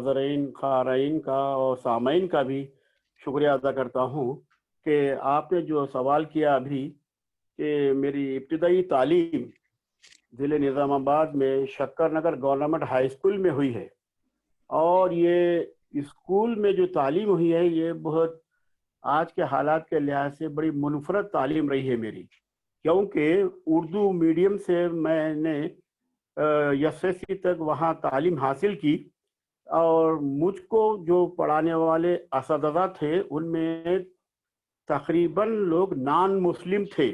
नाज़रीन क़ारीन का और सामईन का भी शुक्रिया अदा करता हूँ कि आपने जो सवाल किया अभी कि मेरी इब्तिदाई तालीम ज़िले निज़ामाबाद में शक्कर नगर गवर्नमेंट हाई स्कूल में हुई है। और ये स्कूल में जो तालीम हुई है ये बहुत आज के हालात के लिहाज से बड़ी मुनफरद तालीम रही है मेरी, क्योंकि उर्दू मीडियम से मैंने एसएससी तक वहाँ तालीम हासिल की और मुझको जो पढ़ाने वाले असातिज़ा थे उनमें तकरीबन लोग नॉन मुस्लिम थे।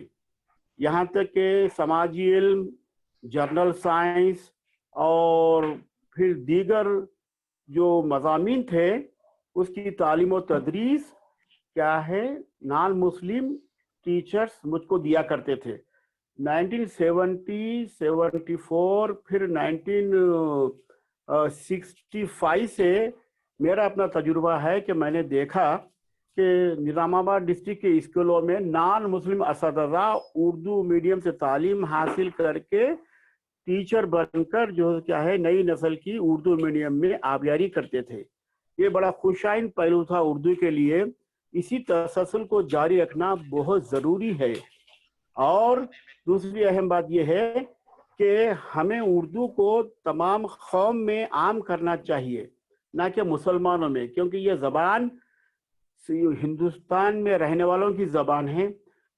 यहाँ तक कि समाजी इल्म, जर्नल साइंस और फिर दीगर जो मज़ामीन थे उसकी तालीम और तदरीस क्या है नॉन मुस्लिम टीचर्स मुझको दिया करते थे। 1970, 74 फिर 1965 से मेरा अपना तजुर्बा है कि मैंने देखा कि निज़ामाबाद डिस्ट्रिक्ट के स्कूलों में नॉन मुस्लिम असातिज़ा उर्दू मीडियम से तालीम हासिल करके टीचर बनकर जो क्या है नई नस्ल की उर्दू मीडियम में आबियारी करते थे। ये बड़ा खुशाइन पहलू था उर्दू के लिए। इसी तसलसल को जारी रखना बहुत ज़रूरी है। और दूसरी अहम बात यह है कि हमें उर्दू को तमाम कौम में आम करना चाहिए, ना कि मुसलमानों में, क्योंकि ये ज़बान हिंदुस्तान में रहने वालों की ज़बान है,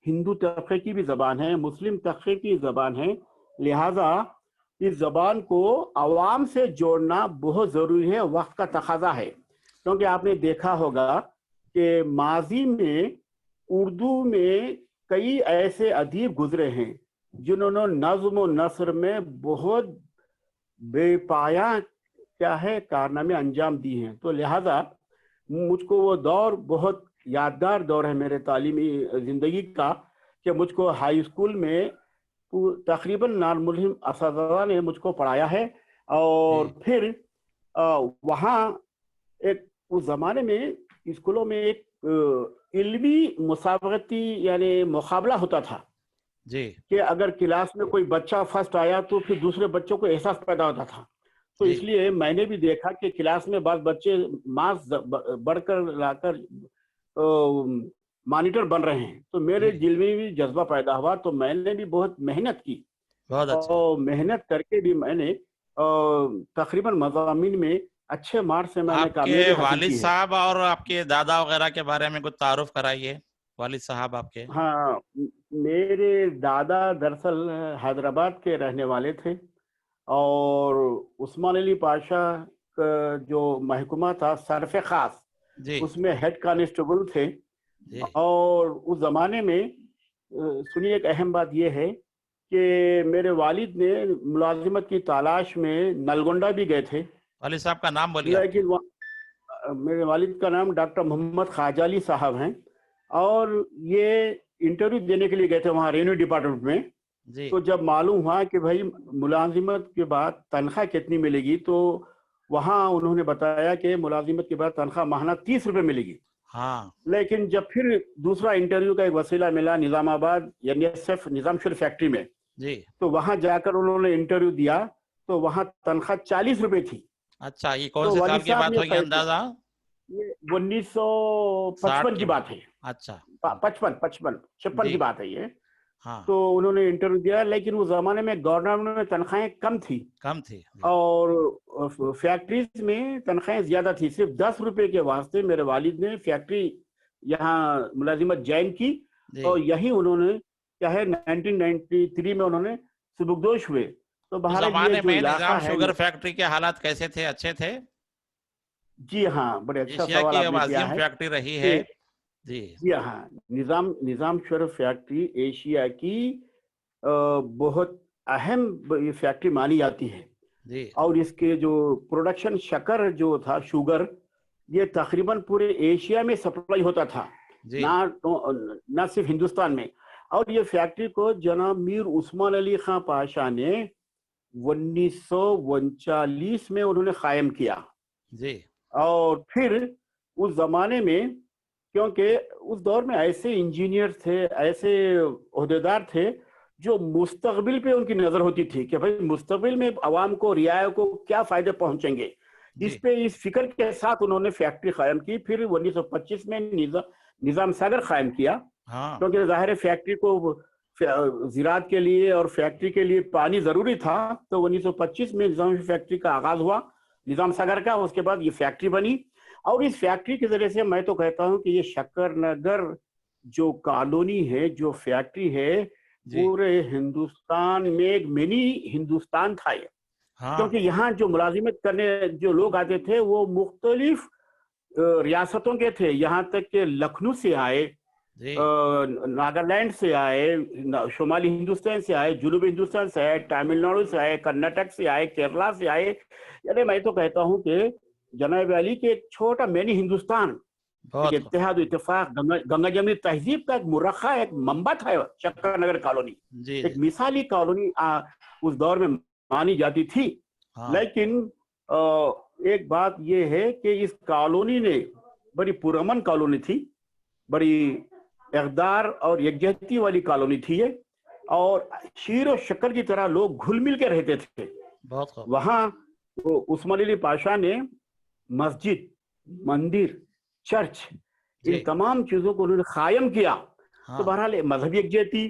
हिंदू तबके की भी ज़बान है, मुस्लिम तबके की ज़बान है। लिहाजा इस ज़बान को अवाम से जोड़ना बहुत ज़रूरी है, वक्त का तकाजा है। क्योंकि आपने देखा होगा कि माजी में उर्दू में कई ऐसे अदीब गुजरे हैं जिन्होंने नज़्म व नस्र में बहुत बेपाया क्या है कारनामे अंजाम दिए हैं। तो लिहाजा मुझको वो दौर बहुत यादगार दौर है मेरे तालीमी ज़िंदगी का कि मुझको हाई स्कूल में तकरीबन नॉन मुस्लिम असातिज़ा ने मुझको पढ़ाया है। और फिर वहाँ एक उस ज़माने में स्कूलों में एक इल्मी मुसाबकती यानी मुकाबला होता था जी कि अगर क्लास में कोई बच्चा फर्स्ट आया तो फिर दूसरे बच्चों को एहसास पैदा होता था। तो इसलिए मैंने भी देखा कि क्लास में बाद बच्चे मार्क्स बढ़कर लाकर मॉनिटर बन रहे हैं, तो मेरे दिल में भी जज्बा पैदा हुआ। तो मैंने भी बहुत मेहनत की और मेहनत करके भी मैंने तकरीबन मज़ामीन में अच्छे मार्क्स से मैंने कामयाबी हासिल की है। वालिद साहब और आपके दादा वगैरह के बारे में कुछ तारुफ कराइए। वालिद साहब आपके? हाँ, मेरे दादा दरअसल हैदराबाद के रहने वाले थे और उस्मान अली पाशा का जो महकमा था सरफ़ खास उसमें हेड कांस्टेबल थे। और उस जमाने में सुनिए एक अहम बात यह है कि मेरे वालिद ने मुलाजिमत की तलाश में नलगोंडा भी गए थे। वालिद साहब का नाम बोलिए। लेकिन मेरे वालिद का नाम डॉक्टर मोहम्मद ख्वाजा अली साहब हैं और ये इंटरव्यू देने के लिए गए थे वहाँ रेवेन्यू डिपार्टमेंट में। तो जब मालूम हुआ कि भाई मुलाजिमत के बाद तनख्वाह कितनी मिलेगी, तो वहाँ उन्होंने बताया कि मुलाजिमत के बाद तनख्वाह माहाना 30 रुपये मिलेगी। हाँ। लेकिन जब फिर दूसरा इंटरव्यू का एक वसीला मिला निज़ामाबाद NSF निज़ाम शुर फैक्ट्री में जी, तो वहाँ जाकर उन्होंने इंटरव्यू दिया तो वहाँ तनख्वाह 40 रुपये थी। अच्छा, ये कौन से साल की बात होगी अंदाजा? ये 1955 की बात है। अच्छा, 56 की बात है ये। हाँ। तो उन्होंने इंटरव्यू दिया, लेकिन उस जमाने में गवर्नमेंट में तनख्वाहें कम थी और फैक्ट्रीज में तनख्वाहें ज्यादा थी। सिर्फ 10 रुपए के वास्ते मेरे वालिद ने फैक्ट्री यहाँ मुलाजिमत ज्वाइन की और यही उन्होंने क्या है 1993 में उन्होंने सुबुकदोश हुए। तो जमाने में निजाम शुगर फैक्ट्री के हालात कैसे थे? अच्छे थे? जी हाँ, बड़े अच्छा एशिया सवाल की आपने किया है। फैक्ट्री रही है जी हाँ, निजाम शुगर फैक्ट्री एशिया की बहुत अहम ये फैक्ट्री मानी जाती है जी। और इसके जो प्रोडक्शन शक्कर जो था शुगर ये तकरीबन पूरे एशिया में सप्लाई होता था, ना सिर्फ हिंदुस्तान में। और ये फैक्ट्री को जनाब मीर उस्मान अली खां पाशा ने 1939 में उन्होंने कायम किया जी। और फिर उस जमाने में क्योंकि उस दौर में ऐसे इंजीनियर थे, ऐसे ओहदेदार थे जो मुस्तकबिल पे उनकी नजर होती थी कि भाई मुस्तकबिल में अवाम को रियाया को क्या फायदे पहुंचेंगे। इस पे इस फिक्र के साथ उन्होंने फैक्ट्री कायम की। फिर 1925 में निजाम सागर कायम किया, हाँ क्योंकि जाहिर है फैक्ट्री को ज़राअत के लिए और फैक्ट्री के लिए पानी जरूरी था। तो 1925 में निजाम फैक्ट्री का आगाज हुआ निजाम सागर का। उसके बाद ये फैक्ट्री बनी, और इस फैक्ट्री के जरिए से मैं तो कहता हूँ कि ये शक्कर नगर जो कॉलोनी है, जो फैक्ट्री है, जी पूरे हिंदुस्तान में एक मिनी हिंदुस्तान था ये। हाँ क्योंकि यहाँ जो मुलाजिमत करने जो लोग आते थे वो मुख्तलिफ रियासतों के थे। यहाँ तक कि लखनऊ से आए, जी नागालैंड से आए, शुमाली हिंदुस्तान से आए, जनूबी हिंदुस्तान से आए, तमिलनाडु से आए, कर्नाटक से आए, केरला से आए। यानी मैं तो कहता हूँ कि जनाब अली के एक छोटा मैनी हिंदुस्तान, एक बहुत खूब। इत्तेहाद इत्तेफाक, गंगा जमनी तहजीब का एक मुरखा, एक मंबा था शक्कर नगर कॉलोनी। जी एक जी मिसाली कॉलोनी उस दौर में मानी जाती थी। हाँ लेकिन एक बात यह है कि इस कॉलोनी ने बड़ी पुरअमन कॉलोनी थी, बड़ी इक़दार और यकजहती वाली कॉलोनी थी ये, और शीर और शक्कर की तरह लोग घुल मिल के रहते थे बहुत खूब। वहाँ। तो उस्मान अली पाशा ने मस्जिद, मंदिर, चर्च, इन जी तमाम चीजों को उन्होंने कायम किया। तो हाँ बहरहाल मजहबी यकजहती,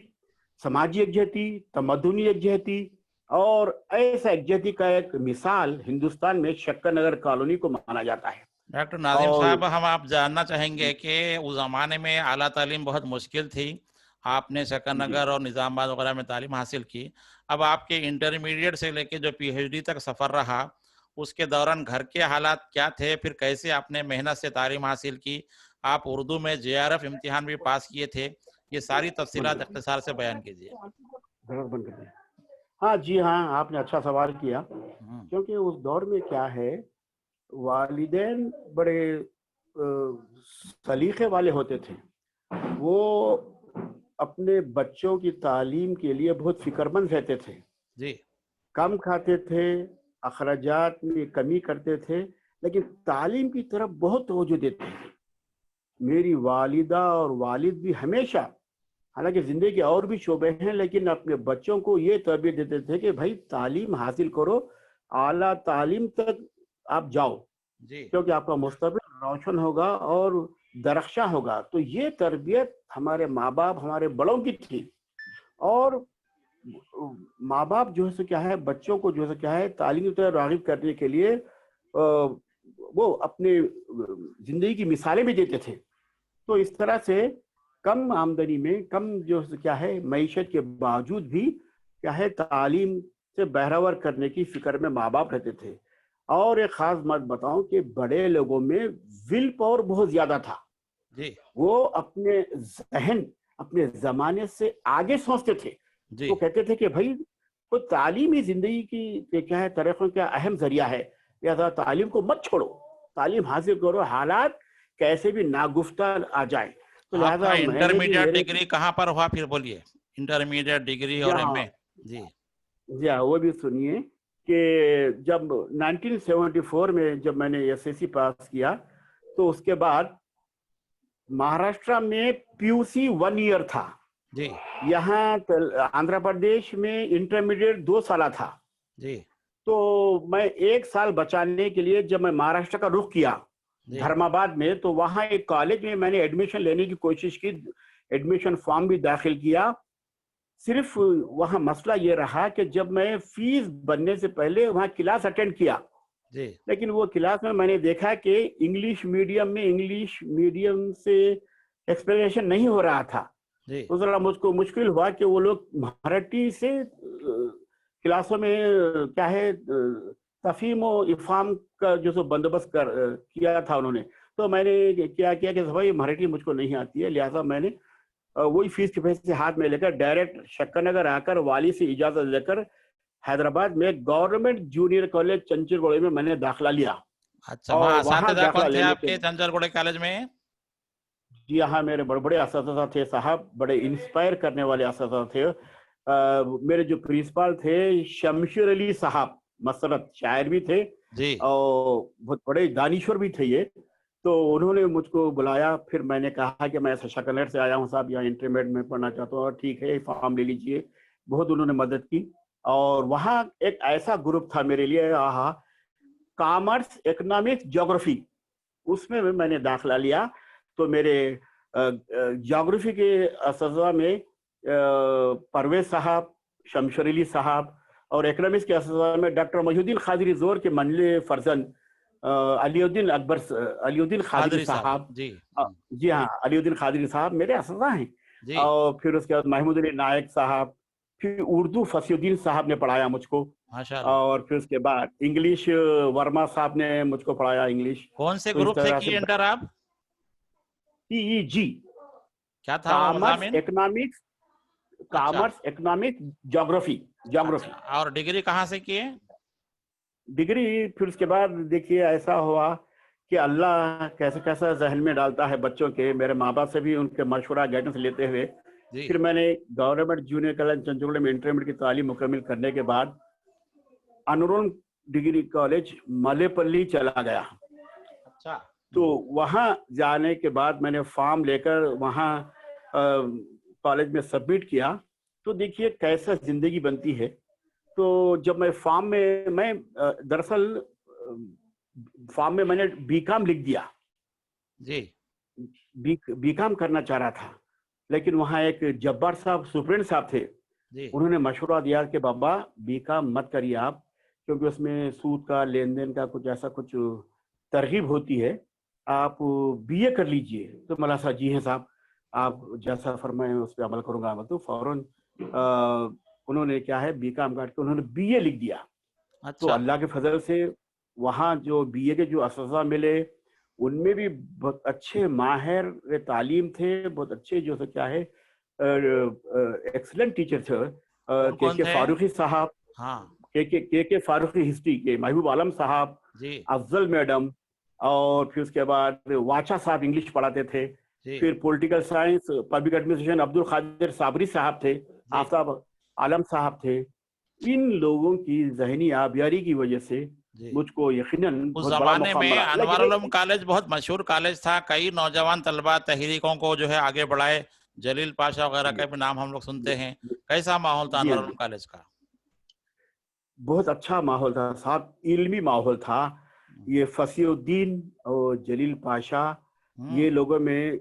समाजी यकजहती, तमद्दुनी यकजहती और ऐसा यकजहती का एक मिसाल हिंदुस्तान में शक्कर नगर कॉलोनी को माना जाता है। डॉक्टर नाजिम और साहब, हम आप जानना चाहेंगे कि उस जमाने में आला तालीम बहुत मुश्किल थी। आपने शक्कर जी नगर और निजामाबाद वगैरह में तालीम हासिल की। अब आपके इंटरमीडिएट से लेके जो पीएचडी तक सफर रहा, उसके दौरान घर के हालात क्या थे, फिर कैसे आपने मेहनत से तालीम हासिल की? आप उर्दू में जेआरएफ इम्तिहान भी पास किए थे। ये सारी बंद तफसीलात कर इख्तिसार से बयान कीजिए। जरूर बंद कर दिया। हाँ जी, हाँ, आपने अच्छा सवाल किया। हम्म, क्योंकि उस दौर में क्या है, वालिदैन बड़े सलीके वाले होते थे। वो अपने बच्चों की तालीम के लिए बहुत फिक्रमंद रहते थे, जी कम खाते थे, अखराजात में कमी करते थे, लेकिन तालीम की तरफ बहुत तवज्जो देते थे। मेरी वालिदा और वालिद भी हमेशा, हालांकि जिंदगी के और भी शोबे हैं, लेकिन अपने बच्चों को ये तरबियत देते थे कि भाई तालीम हासिल करो, आला तालीम तक आप जाओ, जी क्योंकि आपका मुस्तकबिल रोशन होगा और दरख्शा होगा। तो ये तरबियत हमारे माँ बाप, हमारे बड़ों की थी। और माँ बाप जो है सो क्या है, बच्चों को जो है क्या है तालीम की तरफ राग़िब करने के लिए वो अपने जिंदगी की मिसालें भी देते थे। तो इस तरह से कम आमदनी में, कम जो है क्या है मईशत के बावजूद भी क्या है तालीम से बहरावर करने की फिक्र में माँ बाप रहते थे। और एक खास बात बताऊं कि बड़े लोगों में विल पावर बहुत ज्यादा था। जी वो अपने जहन, अपने जमाने से आगे सोचते थे। जी वो कहते थे कि भाई तो तालीम ही जिंदगी की क्या है तरक्की का अहम जरिया है, लिहाजा तालीम को मत छोड़ो, तालीम हासिल करो, हालात कैसे भी नागुफ्ता आ जाए। तो आपका लिहाजा मैंने भी इंटरमीडिएट मेरे डिग्री कहाँ पर हुआ, फिर बोलिए। इंटरमीडिएट डिग्री और यहाँ, एमए। जी जी हाँ, वो भी सुनिए कि जब 1974 में जब मैंने एसएससी पास किया, तो उसके बाद महाराष्ट्र में पीयूसी 1 ईयर था। जी यहाँ आंध्र प्रदेश में इंटरमीडिएट 2 साल था। जी तो मैं 1 साल बचाने के लिए जब मैं महाराष्ट्र का रुख किया जी धर्माबाद में, तो वहाँ एक कॉलेज में मैंने एडमिशन लेने की कोशिश की, एडमिशन फॉर्म भी दाखिल किया। सिर्फ वहाँ मसला ये रहा कि जब मैं फीस भरने से पहले वहाँ क्लास अटेंड किया, जी लेकिन वो क्लास में मैंने देखा कि इंग्लिश मीडियम से एक्सप्लेनेशन नहीं हो रहा था। जी तो जरा मुझको मुश्किल हुआ कि वो लोग मराठी से क्लासों में क्या है तफहीम और इफ़हाम का जो सो बंदोबस्त किया था उन्होंने। तो मैंने क्या किया कि भाई मराठी मुझको नहीं आती है, लिहाजा मैंने वही फीस के पैसे हाथ में लेकर डायरेक्ट शक्कर नगर आकर वाली से इजाजत लेकर हैदराबाद में गवर्नमेंट जूनियर कॉलेज चंचलगुड़े में मैंने दाखिला लिया। अच्छा, और वहाँ वहाँ असातिज़ा दाखिला कौन थे लेने के, आपके चंचलगुड़े कॉलेज में? जी हाँ, मेरे बड़े बड़े असातिज़ा थे साहब, बड़े इंस्पायर करने वाले असातिज़ा थे। मेरे जो प्रिंसिपल थे शमशेर अली साहब, मसरत शायर भी थे जी और बहुत बड़े दानिश्वर भी थे ये। तो उन्होंने मुझको बुलाया, फिर मैंने कहा कि मैं शक्कर नगर से आया हूँ साहब, यहाँ इंटरमीडिएट में पढ़ना चाहता हूँ। और ठीक है, फॉर्म ले लीजिए। बहुत उन्होंने मदद की। और वहाँ एक ऐसा ग्रुप था मेरे लिए, आहा, कॉमर्स, इकोनॉमिक्स, ज्योग्राफी, उसमें मैंने दाखिला लिया। तो मेरे ज्योग्राफी के असatज़ा में परवेज साहब, शमशेर अली साहब, और इकोनॉमिक्स के असatज़ा में डॉक्टर मोहिउद्दीन क़ादरी ज़ोर के मंडले फर्जंद अलीउद्दीन क़ादरी साहब, जी जी हाँ, अलीउद्दीन क़ादरी साहब मेरे असatज़ा हैं। जी, और फिर उसके बाद महमूद अली नायक साहब, फिर उर्दू फसीउद्दीन साहब ने पढ़ाया मुझको, माशाल्लाह। और फिर उसके बाद इंग्लिश वर्मा साहब ने मुझको पढ़ाया इंग्लिश। कौन से तो इस ग्रुप से तरह से किए इंटर आप? PEG, क्या था वो कॉमर्स, मज़ामीन? इकोनॉमिक्स, अच्छा कॉमर्स, इकोनॉमिक्स, ज्योग्राफी, ज्योग्राफी। अच्छा, और डिग्री कहाँ से किए? डिग्री फिर उसके बाद देखिए ऐसा हुआ कि अल्लाह कैसे कैसा जहन में डालता है बच्चों के। मेरे माँ बाप से भी उनके मशवरा गाइडेंस लेते हुए जी, फिर मैंने गवर्नमेंट जूनियर कॉलेज चंचुगढ़ में इंटरमीडिएट की तालीम मुकम्मल करने के बाद अनुरोन डिग्री कॉलेज मलेपल्ली चला गया। अच्छा, तो वहाँ जाने के बाद मैंने फॉर्म लेकर वहाँ कॉलेज में सबमिट किया। तो देखिए कैसा जिंदगी बनती है। तो जब मैं फॉर्म में दरअसल फॉर्म में मैंने बीकॉम लिख दिया, जी, बीकॉम करना चाह रहा था, लेकिन वहाँ एक जब्बार साहब सुप्रीटेंडेंट साहब थे, जी, उन्होंने मशवरा दिया कि बाबा बीकॉम मत करिए आप, क्योंकि उसमें सूद का लेन देन का कुछ ऐसा कुछ तरगीब होती है, आप बीए कर लीजिए। तो मला साहब जी हैं साहब, आप जैसा फरमाएं उस पर अमल करूंगा। तो फौरन उन्होंने क्या है बीकॉम काट के उन्होंने बीए लिख दिया। तो अच्छा, अल्लाह के फजल से वहाँ जो बीए के जो असatज़ा मिले उनमें भी बहुत अच्छे माहिर तालीम थे, बहुत अच्छे जो है क्या है एक्सलेंट टीचर थे। कौन-कौन के थे? फारूकी साहब, हाँ, के फारूकी हिस्ट्री के, महबूब आलम साहब, जी, अफजल मैडम, और फिर उसके बाद वाचा साहब इंग्लिश पढ़ाते थे। जी, फिर political science public administration Abdul Qadir Sabri साहब थे, जी, आफ्ताब आलम साहब थे। इन लोगों की जहनी आबियारी की वजह से जी। मुझको यकीनन उस बहुत बड़ा जमाने मौका में मिला। अनवर लेकिन उलूम कॉलेज बहुत मशहूर कॉलेज था। कई नौजवान तलबा तहरीकों को जो है आगे बढ़ाए। जलील पाशा वगैरह का भी नाम हम लोग सुनते हैं। कैसा माहौल था जी अनवर हाँ उलूम जी, कॉलेज का? बहुत अच्छा माहौल था साहब, इल्मी माहौल था। ये फसीउद्दीन और जलील पाशा, ये हम्म, लोगों में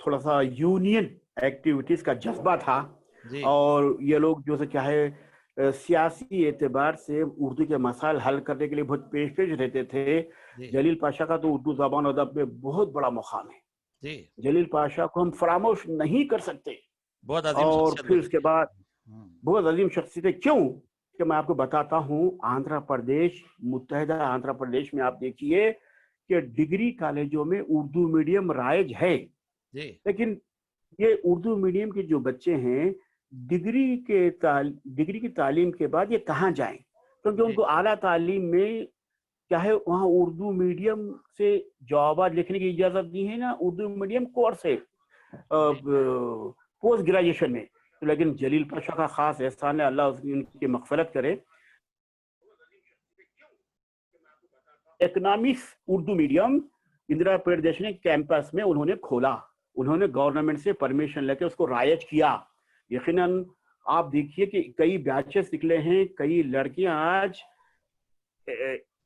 थोड़ा सा यूनियन एक्टिविटीज का जज्बा था। जी, और ये लोग जो है क्या है सियासी एतबार से उर्दू के मसाइल हल करने के लिए बहुत पेश रहते थे। जी, जलील पाशा का तो उर्दू ज़बान और अदब में बहुत बड़ा मुकाम है। जी। जलील पाशा को हम फरामोश नहीं कर सकते। बहुत अजीम और शख्सियत फिर उसके गुजरी है। बाद हम्म, बहुत अजीम शख्सियत है। क्यों कि मैं आपको बताता हूँ, आंध्र प्रदेश, मुत्तहिदा आंध्र प्रदेश में आप देखिए कि डिग्री कॉलेजों में उर्दू मीडियम राइज है, जी, लेकिन ये उर्दू मीडियम के जो बच्चे हैं डिग्री की तालीम के बाद ये कहाँ जाएं, क्योंकि जी, उनको आला तालीम में क्या है वहाँ उर्दू मीडियम से जवाब लिखने की इजाज़त दी है ना, उर्दू मीडियम कोर्स है जी, पोस्ट ग्रेजुएशन में। तो लेकिन जलील पाशा का खास एहसान है, अल्लाह उनकी मगफरत करे। Economics Urdu medium Indira Priyadarshini campus में उन्होंने खोला, उन्होंने गवर्नमेंट से परमिशन लेकर उसको राइज किया। यकीनन आप देखिए कि कई बैचेस निकले हैं, कई लड़कियां आज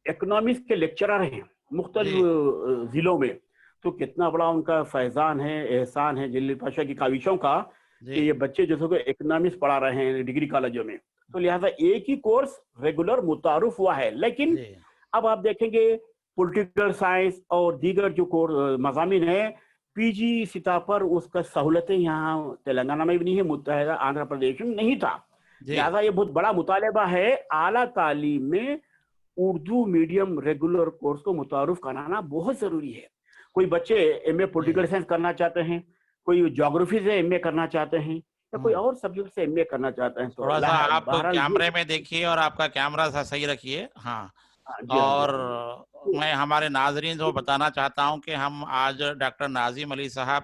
इकोनॉमिक्स के लेक्चरर हैं जी, मुख्तलिफ जिलों में। तो कितना बड़ा उनका फैजान है, एहसान है जलील पाशा की काविशों का कि जी, ये बच्चे जो है इकोनॉमिक्स पढ़ा रहे हैं डिग्री कॉलेजों में। तो लिहाजा एक ही कोर्स रेगुलर मुतारुफ हुआ है। लेकिन जी, अब आप देखेंगे पॉलिटिकल साइंस और दीगर जो कोर्स मज़ामीन है पीजी सतह पर उसका सहूलतें यहाँ तेलंगाना में भी नहीं है, मुत्तहिदा आंध्र प्रदेश में नहीं था। जी, लिहाजा ये बहुत बड़ा मुतालबा है आला तालीम में उर्दू मीडियम रेगुलर कोर्स को मुतारुफ कराना बहुत जरूरी है। कोई बच्चे एमए जी। पॉलिटिकल साइंस करना चाहते हैं, कोई ज्योग्राफी से एमए करना चाहते हैं, या कोई हम्म। और सब्जेक्ट से एमए करना चाहते हैं। तो थोड़ा सा आप बहरहाल ये कैमरे में देखिए और आपका कैमरा सा सही रखिए। हाँ। हाँ जी, हाँ जी, और हाँ जी। तो मैं हमारे नाजरीन को बताना चाहता हूं कि हम आज डॉक्टर नाजिम अली साहब,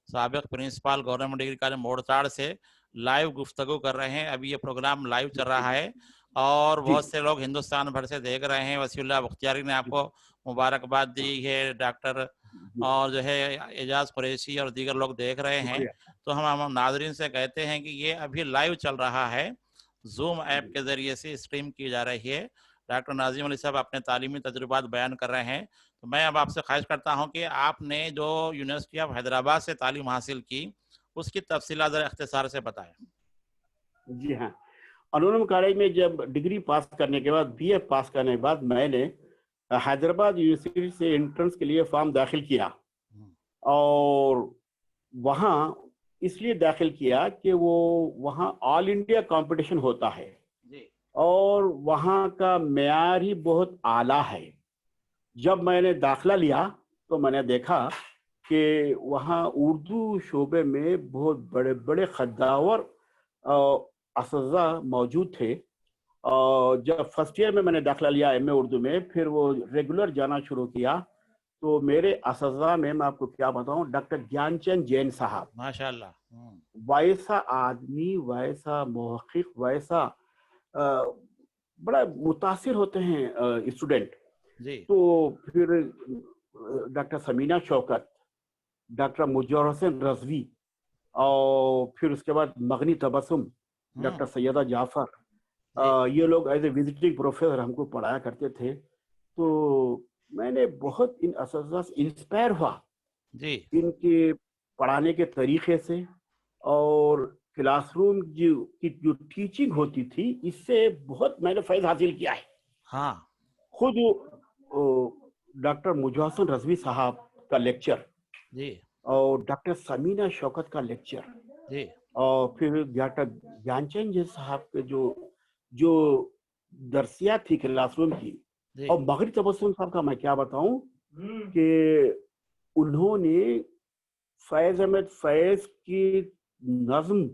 साबिक प्रिंसिपल गवर्नमेंट डिग्री कॉलेज मोड़ताड़ से लाइव गुफ्तगू कर रहे हैं। अभी ये प्रोग्राम लाइव चल रहा है और जी बहुत से लोग हिंदुस्तान भर से देख रहे हैं। वसीउल्लाह बख्तियारी ने आपको मुबारकबाद दी है, डॉक्टर जी, और जो है एजाज कुरैशी और दीगर लोग देख रहे हैं। शुक्रिया। तो हम नाजरीन से कहते हैं कि ये अभी लाइव चल रहा है, जूम ऐप के जरिए से स्ट्रीम की जा रही है। ڈاکٹر ناظم علی صاحب اپنے تعلیمی تجربات بیان کر رہے ہیں، تو میں اب آپ سے خواہش کرتا ہوں کہ آپ نے جو یونیورسٹی آف حیدرآباد سے تعلیم حاصل کی اس کی تفصیلات ذرا اختصار سے بتائیں۔ جی ہاں، انورم کالج میں جب ڈگری پاس کرنے کے بعد بی اے پاس کرنے کے بعد میں نے حیدرآباد یونیورسٹی سے انٹرنس کے لیے فارم داخل کیا، اور وہاں اس لیے داخل کیا کہ وہ وہاں آل انڈیا کمپٹیشن ہوتا ہے اور وہاں کا معیار ہی بہت اعلیٰ ہے۔ جب میں نے داخلہ لیا تو میں نے دیکھا کہ وہاں اردو شعبے میں بہت بڑے بڑے خداور اساتذہ موجود تھے، اور جب فرسٹ ایئر میں نے داخلہ لیا ایم اے اردو میں، پھر وہ ریگولر جانا شروع کیا، تو میرے اساتذہ میں آپ کو کیا بتاؤں، ڈاکٹر گیان چند جین صاحب، ماشاءاللہ، ویسا آدمی، ویسا محقق، ویسا بڑا متاثر ہوتے ہیں اسٹوڈنٹ۔ تو پھر ڈاکٹر سمینہ شوکت، ڈاکٹر مجور حسین رضوی، اور پھر اس کے بعد مغنی تبسم، ڈاکٹر سیدہ جعفر، یہ لوگ ایز اے وزٹنگ پروفیسر ہم کو پڑھایا کرتے تھے۔ تو میں نے بہت ان اساتذہ سے انسپائر ہوا، ان کے پڑھانے کے طریقے سے، اور کلاس روم کی جو ٹیچنگ ہوتی تھی اس سے بہت میں نے فیض حاصل کیا ہے۔ خود ڈاکٹر مجور حسین رضوی صاحب کا لیکچر، اور ڈاکٹر سمینہ شوکت کا لیکچر، اور پھر ڈاکٹر گیان چند جی صاحب کے جو درسیات تھی کلاس روم کی، اور مغنی تبسم صاحب کا میں کیا بتاؤں کہ انہوں نے فیض احمد فیض کی نظم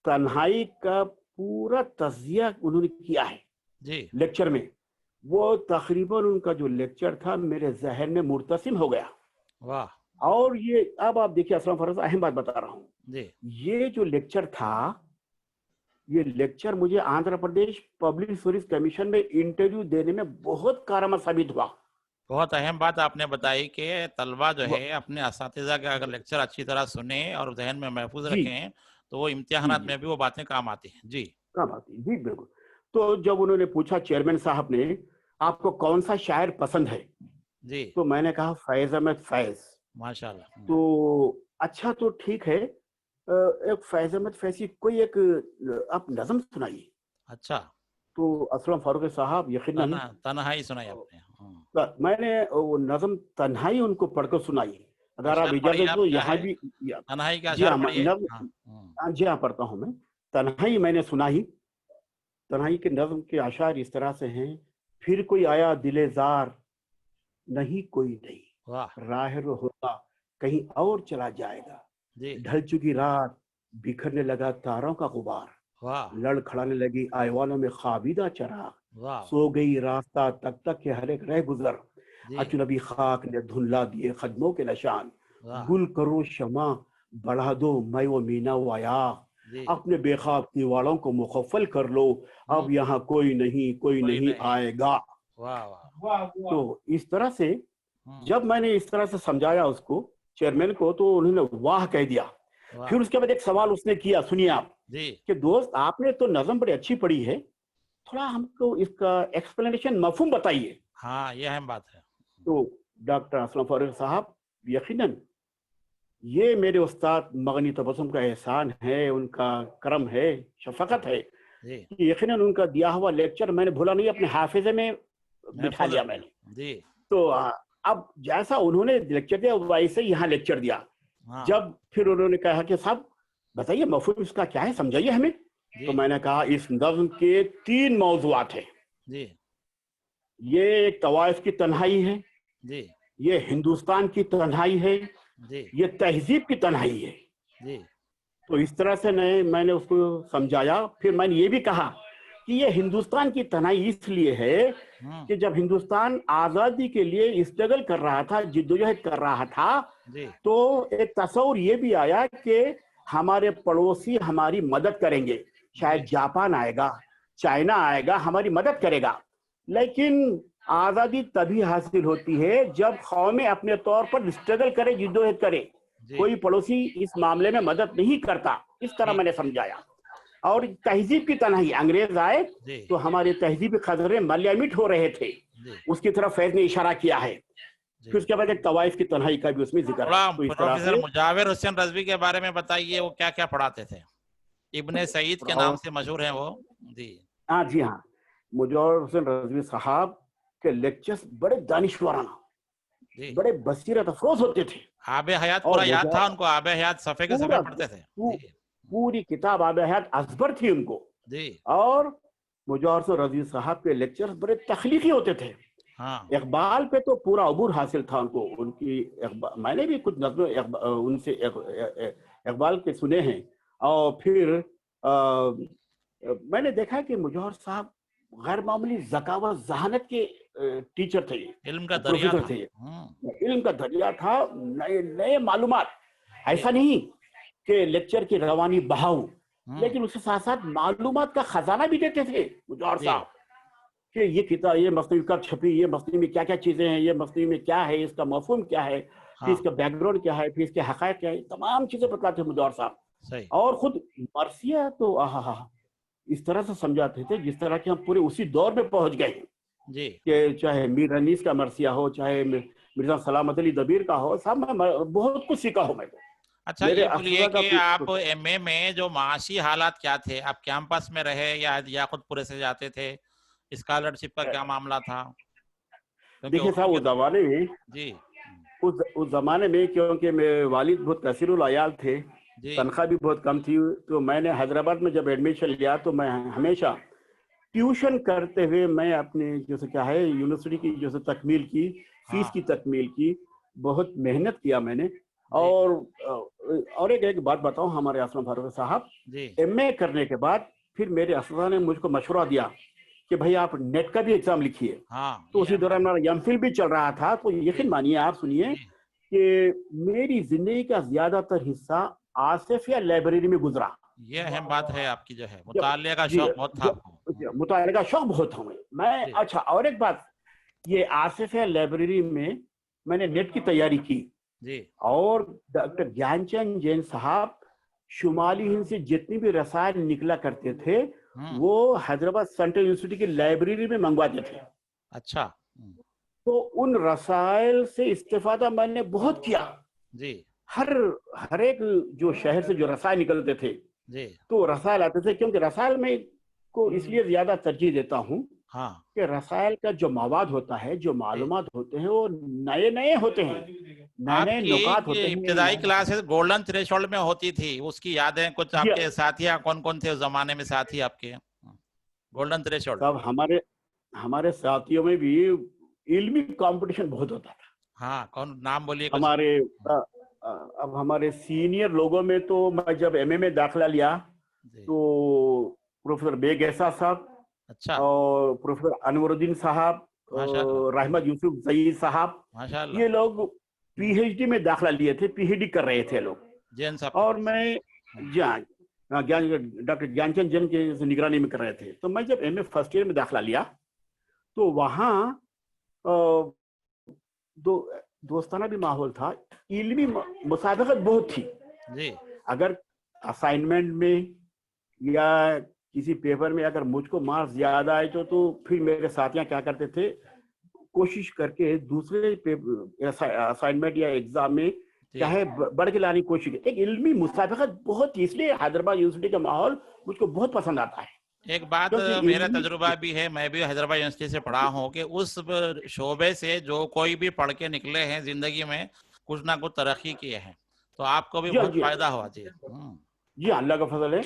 تنہائی کا پورا تجزیہ انہوں نے کیا ہے لیکچر میں۔ وہ تقریباً ان کا جو لیکچر تھا میرے ذہن میں مرتسم ہو گیا۔ اور یہ اب آپ دیکھیے اسلام فرض، اہم بات بتا رہا ہوں، یہ جو لیکچر تھا، یہ لیکچر مجھے Andhra Pradesh public service commission میں انٹرویو دینے میں بہت کارآمد ثابت ہوا۔ بہت اہم بات آپ نے بتائی کہ طلبہ جو ہے اپنے اساتذہ کا اگر لیکچر اچھی طرح سنیں اور ذہن میں محفوظ رکھیں تو وہ امتحانات میں بھی وہ باتیں کام آتی ہیں۔ کام آتی ہیں، جی بالکل۔ تو جب انہوں نے پوچھا چیئرمین صاحب نے آپ کو کون سا شاعر پسند ہے، تو میں نے کہا فیض احمد فیض۔ ماشاءاللہ۔ تو اچھا تو ٹھیک ہے، ایک فیض احمد فیض کی کوئی ایک آپ نظم سنائیے۔ اچھا، تو اسلم فاروق صاحب یقیناً تنہائی سنائی آپ نے؟ میں نے وہ نظم تنہائی ان کو پڑھ کر سنائی۔ اگر آپ اجازت دو یہاں بھی، تنہائی کا جی ہاں پڑھتا ہوں میں۔ تنہائی میں نے سنائی، تنہائی کے نظم کے اشعار اس طرح سے ہیں: پھر کوئی آیا دل زار، نہیں کوئی نہیں، راہ رو ہوتا کہیں اور چلا جائے گا، ڈھل چکی رات بکھرنے لگا تاروں کا غبار، لڑ کھڑانے لگی آئیوانوں میں خوابیدہ چراغ، سو گئی راستہ تک تک کے ہر ایک رہ گزر، اجنبی خاک نے دھنلا دیے قدموں کے نشان، گل کرو شمع بڑھا دو میں و مینا و آیا، اپنے بے خواب دیواروں کو مخفل کر لو، اب یہاں کوئی نہیں آئے گا۔ تو اس طرح سے جب میں نے اس طرح سے سمجھایا اس کو چیئرمین کو، تو انہوں نے واہ کہہ دیا۔ پھر اس کے بعد ایک سوال اس نے کیا، سنیے آپ، کہ دوست آپ نے تو نظم بڑی اچھی پڑھی ہے، تھوڑا ہم کو اس کا ایکسپلینیشن مفہوم بتائیے۔ ہاں یہ اہم بات ہے۔ تو ڈاکٹر اسلم فاروق صاحب، یقیناً یہ میرے استاد مغنی تبسم کا احسان ہے، ان کا کرم ہے، شفقت ہے، یقیناً ان کا دیا ہوا لیکچر میں نے بھولا نہیں، اپنے حافظے میں بٹھا لیا میں نے۔ تو اب جیسا انہوں نے لیکچر دیا ویسے یہاں لیکچر دیا۔ جب پھر انہوں نے کہا کہ صاحب بتائیے مفہوم اس کا کیا ہے، سمجھائیے ہمیں، تو میں نے کہا اس نظم کے 3 موضوعات ہیں۔ یہ ایک طوائف کی تنہائی ہے، یہ ہندوستان کی تنہائی ہے، یہ تہذیب کی تنہائی ہے۔ تو اس طرح سے میں نے اس کو سمجھایا۔ پھر میں نے یہ بھی کہا کہ یہ ہندوستان کی تنہائی اس لیے ہے کہ جب ہندوستان آزادی کے لیے اسٹرگل کر رہا تھا، جدوجہد کر رہا تھا، تو ایک تصور یہ بھی آیا کہ ہمارے پڑوسی ہماری مدد کریں گے، شاید جاپان آئے گا، چائنا آئے گا، ہماری مدد کرے گا۔ لیکن آزادی تبھی حاصل ہوتی ہے جب قومیں اپنے طور پر اسٹرگل کرے، جدوجہد کرے، کوئی پڑوسی اس معاملے میں مدد نہیں کرتا۔ اس طرح میں نے سمجھایا۔ اور تہذیب کی تنہائی، انگریز آئے جی تو ہماری تہذیبی خزرے ملیامٹ ہو رہے تھے، جی اس کی طرف فیض نے اشارہ کیا ہے. جی. پھر اس کے بعد ایک طوائف کی تنہائی کا بھی اس میں ذکر ہے. تھوڑا تو اس طرح پروفیسر سے مجاور حسین رضوی کے بارے میں بتائیے، وہ کیا کیا پڑھاتے تھے؟ ابن سعید کے نام سے مشہور ہیں وہ. جی جی ہاں، مجاور حسین رضوی صاحب کے لیکچرز بڑے دانشورانہ، جی. بڑے بصیرت افروز ہوتے تھے. آب حیات اور پورا یاد تھا ان کو؟ آب حیات صفحے کے صفحے پورا پڑھتے تھے. جی پوری کتاب آب حیات ازبر تھی ان کو. جی. اور مجاور حسین رضوی صاحب کے لیکچرز بڑے تخلیقی ہوتے تھے. ہاں اقبال پہ تو پورا عبور حاصل تھا ان کو. ان کی میں نے بھی کچھ نظمیں ان سے اقبال کے سنے ہیں. اور پھر میں نے دیکھا کہ مجاور صاحب غیر معمولی ذکاوت ذہانت کے ٹیچر تھے، علم کا دریا پروفیسر تھا. تھے. علم کا دریا تھا، نئے نئے معلومات. ایسا نہیں کہ لیکچر کی روانی بہاؤ، لیکن اس کے ساتھ ساتھ معلومات کا خزانہ بھی دیتے تھے مجاور صاحب، کہ یہ کتاب، یہ مصنوعی کب چھپی، یہ مصنوعی میں کیا کیا چیزیں ہیں، یہ مصنوعی میں کیا ہے، اس کا مفہوم کیا ہے، پھر اس کا بیک گراؤنڈ کیا ہے، پھر اس کے حقائق کیا ہے، تمام چیزیں بتاتے تھے مجاور صاحب. صحیح. اور خود مرثیہ تو اس طرح سے سمجھاتے تھے جس طرح کہ ہم پورے اسی دور میں پہنچ گئے ہیں. جی. کہ چاہے میر انیس کا مرثیہ ہو، چاہے مرزا سلامت علی دبیر کا ہو، صاحب میں بہت کچھ سیکھا ہوں میں. اچھا یہ بولیے کہ آپ ایم اے میں جو معاشی حالات کیا تھے؟ آپ کیمپس میں رہے یا خود پورے سے جاتے تھے؟ اسکالرشپ کا کیا معاملہ تھا؟ دیکھیے صاحب اس زمانے میں، جی اس زمانے میں کیونکہ میرے والد بہت کثیر العیال تھے، تنخواہ بھی بہت کم تھی، تو میں نے حیدرآباد میں جب ایڈمیشن لیا تو میں ہمیشہ ٹیوشن کرتے ہوئے میں اپنے جیسے کیا ہے یونیورسٹی کی جیسے تکمیل کی، فیس کی تکمیل کی، بہت محنت کیا میں نے. اور ایک بات بتاؤں، ہمارے اسلم فاروق صاحب ایم اے کرنے کے بعد پھر میرے اساتذہ نے مجھ کو مشورہ دیا کہ بھائی آپ نیٹ کا بھی ایگزام لکھیے. تو اسی دوران میرا ایم فل بھی چل رہا تھا. تو یقین مانیے، آپ سنیے کہ میری زندگی کا زیادہ تر حصہ آصفیہ لائبریری میں گزرا. یہ اہم بات ہے آپ کی، جو ہے مطالعے کا شوق بہت تھا. مطالعے کا شوق بہت تھا میں. اچھا، اور ایک بات، یہ آصفیہ لائبریری میں میں نے نیٹ کی تیاری کی. اور ڈاکٹر گیان چند جین صاحب شمالی ہند سے جتنی بھی رسائل نکلا کرتے تھے وہ حیدرآباد سینٹرل یونیورسٹی کی لائبریری میں منگواتے تھے. اچھا. تو ان رسائل سے استفادہ میں نے بہت کیا. ہر ایک جو شہر سے جو رسائل نکلتے تھے تو رسائل آتے تھے، کیونکہ رسائل میں کو اس لیے زیادہ ترجیح دیتا ہوں کہ رسائل کا جو مواد ہوتا ہے، جو معلومات ہوتے ہیں، وہ نئے نئے ہوتے ہیں، نئے نئے نکات ہوتے ہیں. ابتدائی کلاسز گولڈن تھریشولڈ میں ہوتی تھی، اس کی یادیں کچھ آپ کے ساتھی کون کون تھے اس زمانے میں ساتھی آپ کے؟ گولڈن تھریشولڈ ہمارے ساتھیوں میں بھی علمی کمپٹیشن بہت ہوتا تھا. ہاں، کون نام بولیے؟ اب ہمارے سینئر لوگوں میں تو میں جب ایم اے میں داخلہ لیا تو پروفیسر بیگ احساس صاحب، اور پروفیسر انور الدین صاحب، رحمت یوسف زئی صاحب، یہ لوگ پی ایچ ڈی میں داخلہ لیے تھے، پی ایچ ڈی کر رہے تھے لوگ. اور میں ڈاکٹر گیان چند جین کے نگرانی میں کر رہے تھے. تو میں جب ایم اے فرسٹ ایئر میں داخلہ لیا تو وہاں دوستانہ بھی ماحول تھا، علمی مسابقت بہت تھی. اگر اسائنمنٹ میں یا کسی پیپر میں اگر مجھ کو مارکس زیادہ آئے تو پھر میرے ساتھیاں کیا کرتے تھے، کوشش کر کے دوسرے اسائنمنٹ یا ایگزام میں چاہے بڑھ کے لانے کی کوشش کی. ایک علمی مسابقت بہت تھی، اس لیے حیدرآباد یونیورسٹی کا ماحول مجھ کو بہت پسند آتا ہے. ایک بات میرا تجربہ بھی ہے، میں بھی حیدرآباد یونیورسٹی سے پڑھا ہوں، کہ اس شعبے سے جو کوئی بھی پڑھ کے نکلے ہیں زندگی میں کچھ نہ کچھ ترقی کیے ہیں، تو آپ کو بھی بہت فائدہ ہوا. جی اللہ کا فضل ہے.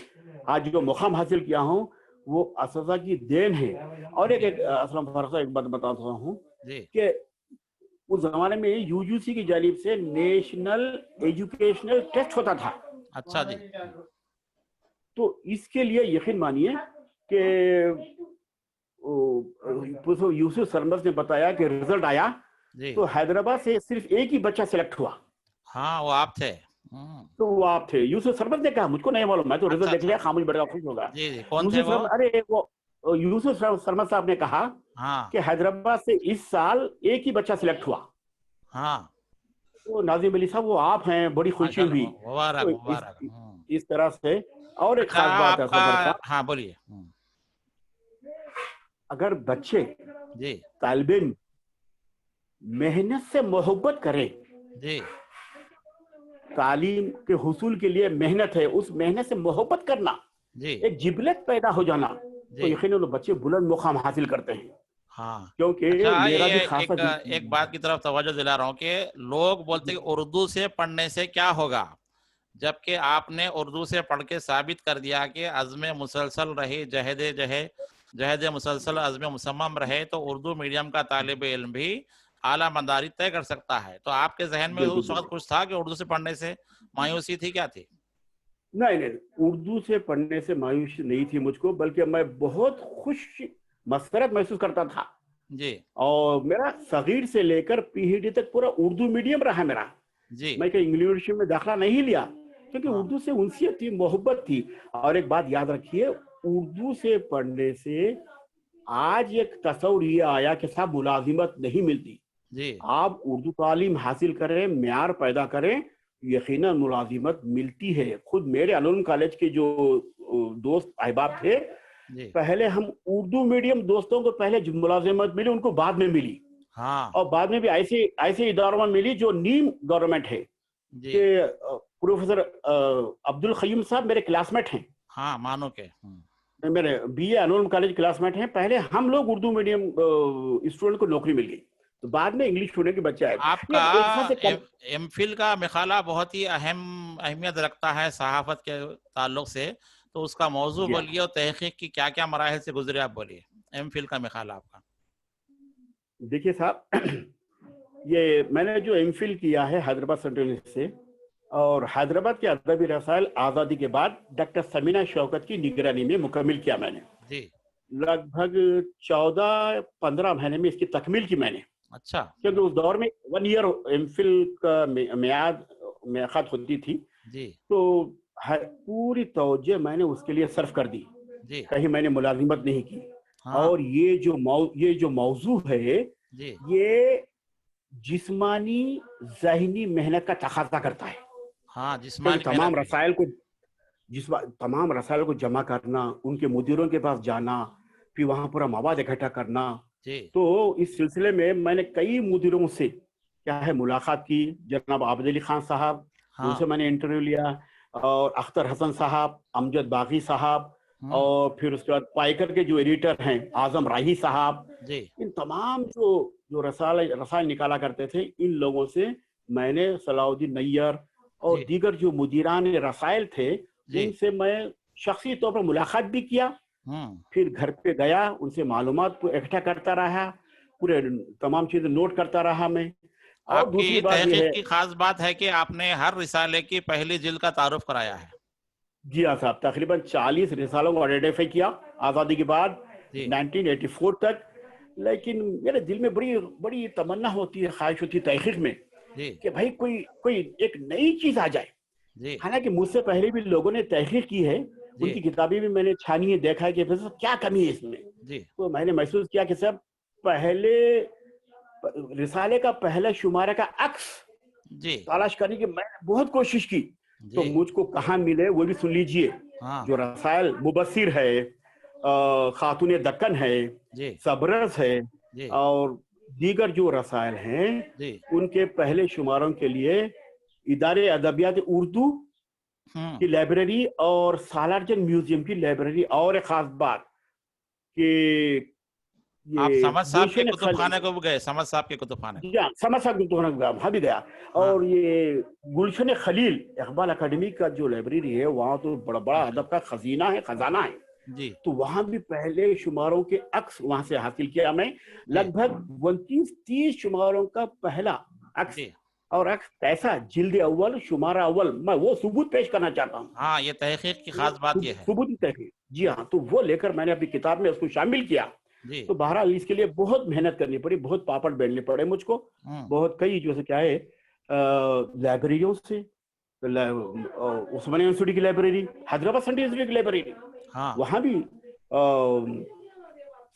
آج جو مقام حاصل کیا ہوں وہ اساتذہ کی دین ہے. اور ایک اسلم فاروق صاحب ایک بات بتاتا ہوں کہ اس زمانے میں یو جی سی کی جانب سے نیشنل ایجوکیشنل ٹیسٹ ہوتا تھا. اچھا جی. تو اس کے لیے یقین مانیے کہ یوسف سرمس نے بتایا کہ رزلٹ آیا تو حیدرآباد سے صرف ایک ہی بچہ سلیکٹ ہوا. ہاں، وہ آپ تھے. تو وہ آپ تھے. یوسف سرمس نے کہا، مجھ کو نہیں معلوم، میں تو رزلٹ دیکھ لیا، خاموش بیٹھ گیا، خوش ہوگا. یوسف سرمس صاحب نے کہا کہ حیدرآباد سے اس سال ایک ہی بچہ سلیکٹ ہوا. تو ناظم علی صاحب وہ آپ ہیں، بڑی خوشی ہوئی. इस तरह से। और एक अच्छा खास बात है आपका, सफर का, हाँ बोलिए। अगर बच्चे जी तालिब इल्म मेहनत से मोहब्बत करें, जी तालीम के हुसूल के लिए मेहनत है, उस मेहनत से मोहब्बत करना, जी एक जिबलत पैदा हो जाना, तो जी यकीनन वो बच्चे बुलंद मुकाम हासिल करते हैं। हाँ। क्योंकि अच्छा मेरा ये भी खासा एक बात की तरफ तवज्जो दिला रहा हूँ कि लोग बोलते हैं कि उर्दू से पढ़ने से क्या होगा, जबकि आपने उर्दू से पढ़ के साबित कर दिया कि अज़्म मुसलसल रहे, जहद मुसलसल अज़्म मुसम्मम रहे, तो उर्दू मीडियम का तालिब इल्म भी आला मदारी तय कर सकता है। तो आपके जहन में बिल्कुल उस वक्त बिल्कुल। कुछ था कि उर्दू से पढ़ने से मायूसी थी, क्या थी? नहीं नहीं, उर्दू से पढ़ने से मायूसी नहीं थी मुझको, बल्कि मैं बहुत खुश मसरत महसूस करता था। जी और मेरा सगीर से लेकर पीएचडी तक पूरा उर्दू मीडियम रहा मेरा। जी मैं कहीं इंग्लिश मीडियम में दाखिला नहीं लिया, क्योंकि हाँ उर्दू से उनसियत थी, मोहब्बत थी। और एक बात याद रखिए, उर्दू से पढ़ने से आज एक तस्वुर ये आया कि साहब मुलाजिमत नहीं मिलती। जी आप उर्दू तालीम हासिल करें, म्यार पैदा करें, यकीनन मुलाजिमत मिलती है। खुद मेरे अलूम कॉलेज के जो दोस्त अहबाब थे, जी पहले हम उर्दू मीडियम दोस्तों को पहले मुलाजिमत मिली, उनको बाद में मिली। हाँ और बाद में भी ऐसे ऐसे इदारों में मिली जो नीम गवर्नमेंट है। जी कि प्रोफेसर अब्दुल खयूम साहब मेरे क्लासमेट हैं, हाँ मानो के मेरे बीए अनुलम कॉलेज क्लासमेट हैं। पहले हम लोग उर्दू मीडियम स्टूडेंट को नौकरी मिल गई, तो बाद में इंग्लिश स्टूडेंट के बच्चे आए। आपका ये एक हिसाब से एम फिल का मखाला बहुत ही अहमियत रखता है सहाफत के ताल्लुक से, तो उसका मौजू जी हाँ। बोलिए और तहकीक की क्या क्या मराहल से गुजरे आप बोलिए। एम फिल का मखाला आपका। देखिए साहब, ये मैंने जो एमफिल किया है हैदराबाद सेंट्रल यूनिवर्सिटी से, और हैदराबाद के अदबी रसायल आज़ादी के बाद डॉक्टर समीना शौकत की निगरानी में मुकम्मिल किया मैंने। जी लगभग 14-15 महीने में इसकी तकमील की मैंने, अच्छा क्योंकि उस दौर में 1 ईयर एमफिल का मियाद होती थी। जी तो पूरी तवज्जो मैंने उसके लिए सर्फ कर दी, जी कहीं मैंने मुलाजिमत नहीं की। हाँ और ये जो मौजू है, जी ये जिस्मानी ज़हनी मेहनत का तकाजा करता है। हाँ क्योंकि जिस्मानी मेहनत भी। तमाम रसायल को जमा करना, उनके मुदीरों के पास जाना, फिर वहाँ पूरा मवाद इकट्ठा करना। जी तो इस सिलसिले में मैंने कई मुदीरों से क्या है मुलाकात की। जनाब आबिद अली खान साहब, हाँ उनसे मैंने इंटरव्यू लिया, और अख्तर हसन साहब, अमजद बागी साहब, और फिर उसके बाद पाइकर के जो एडिटर हैं आजम राही साहब, जी इन तमाम जो जो रसायल निकाला करते थे, इन लोगों से मैंने सलाउद्दीन नैयर और जी दीगर जो मुदीरान रसायल थे, जी उनसे मैं शख्सी तौर पर मुलाकात भी किया। हम्म। फिर घर पे गया, उनसे मालूमात को इकट्ठा करता रहा, पूरे तमाम चीजें नोट करता रहा मैं। और आपकी दूसरी बात यह तहकीक है, की खास बात है कि आपने हर रिसाले की पहली जिल्द का तारुफ कराया है। जी हाँ साहब, तकरीबन 40 रिसालों को आइडेंटिफाई किया आज़ादी के बाद जी 1984 तक। लेकिन मेरे दिल में बड़ी बड़ी तमन्ना होती है, ख्वाहिश होती है तहकीक में, जी कि भाई कोई कोई एक नई चीज आ जाए। जी हालांकि मुझसे पहले भी लोगों ने तहकीक की है, जी उनकी किताबें भी मैंने छानी है, देखा है कि वैसे क्या कमी है इसमें। जी तो मैंने महसूस किया कि सब पहले रिसाले का पहला शुमारे का अक्स जी तलाश करने की मैंने बहुत कोशिश की। तो जी मुझको कहाँ मिले वो भी सुन लीजिए। हाँ जो रसायल मुबस्सिर है, खातून दक्कन है, जी सबरस है, जी और दीगर जो रसायल हैं, जी उनके पहले शुमारों के लिए इदारे अदबियात उर्दू की लाइब्रेरी और सालारजंग म्यूजियम की लाइब्रेरी। और एक खास बात कि आप ये समझ साहब के गुलशन कुतुब खाने को भी गए? समझ साहब के कुतुब खाने। जी हाँ, समस्या वहाँ भी गया। हाँ और ये गुलशन खलील इकबाल अकेडमी का जो लाइब्रेरी है, वहाँ तो बड़ा बड़ा माशा अदब का खजीना है, खजाना है। जी तो वहां भी पहले शुमारों के अक्स वहां से हासिल किया मैं। जी लगभग 29-30 शुमारों का पहला अक्स, जी और अक्स कैसा, जिल्द अव्वल शुमारा अव्वल, मैं वो सबूत पेश करना चाहता हूँ। हाँ, ये तहकीक की वो खास बात ये है। सबूत तहकीक, जी हाँ, तो वो लेकर मैंने अपनी किताब में उसको शामिल किया। जी तो बहरहाल इसके लिए बहुत मेहनत करनी पड़ी, बहुत पापड़ बेलने पड़े मुझको। बहुत कई जो से क्या है लाइब्रेरियों से, उस्मानिया यूनिवर्सिटी की लाइब्रेरी, हैदराबाद सेंट्रल यूनिवर्सिटी की लाइब्रेरी, हाँ वहां भी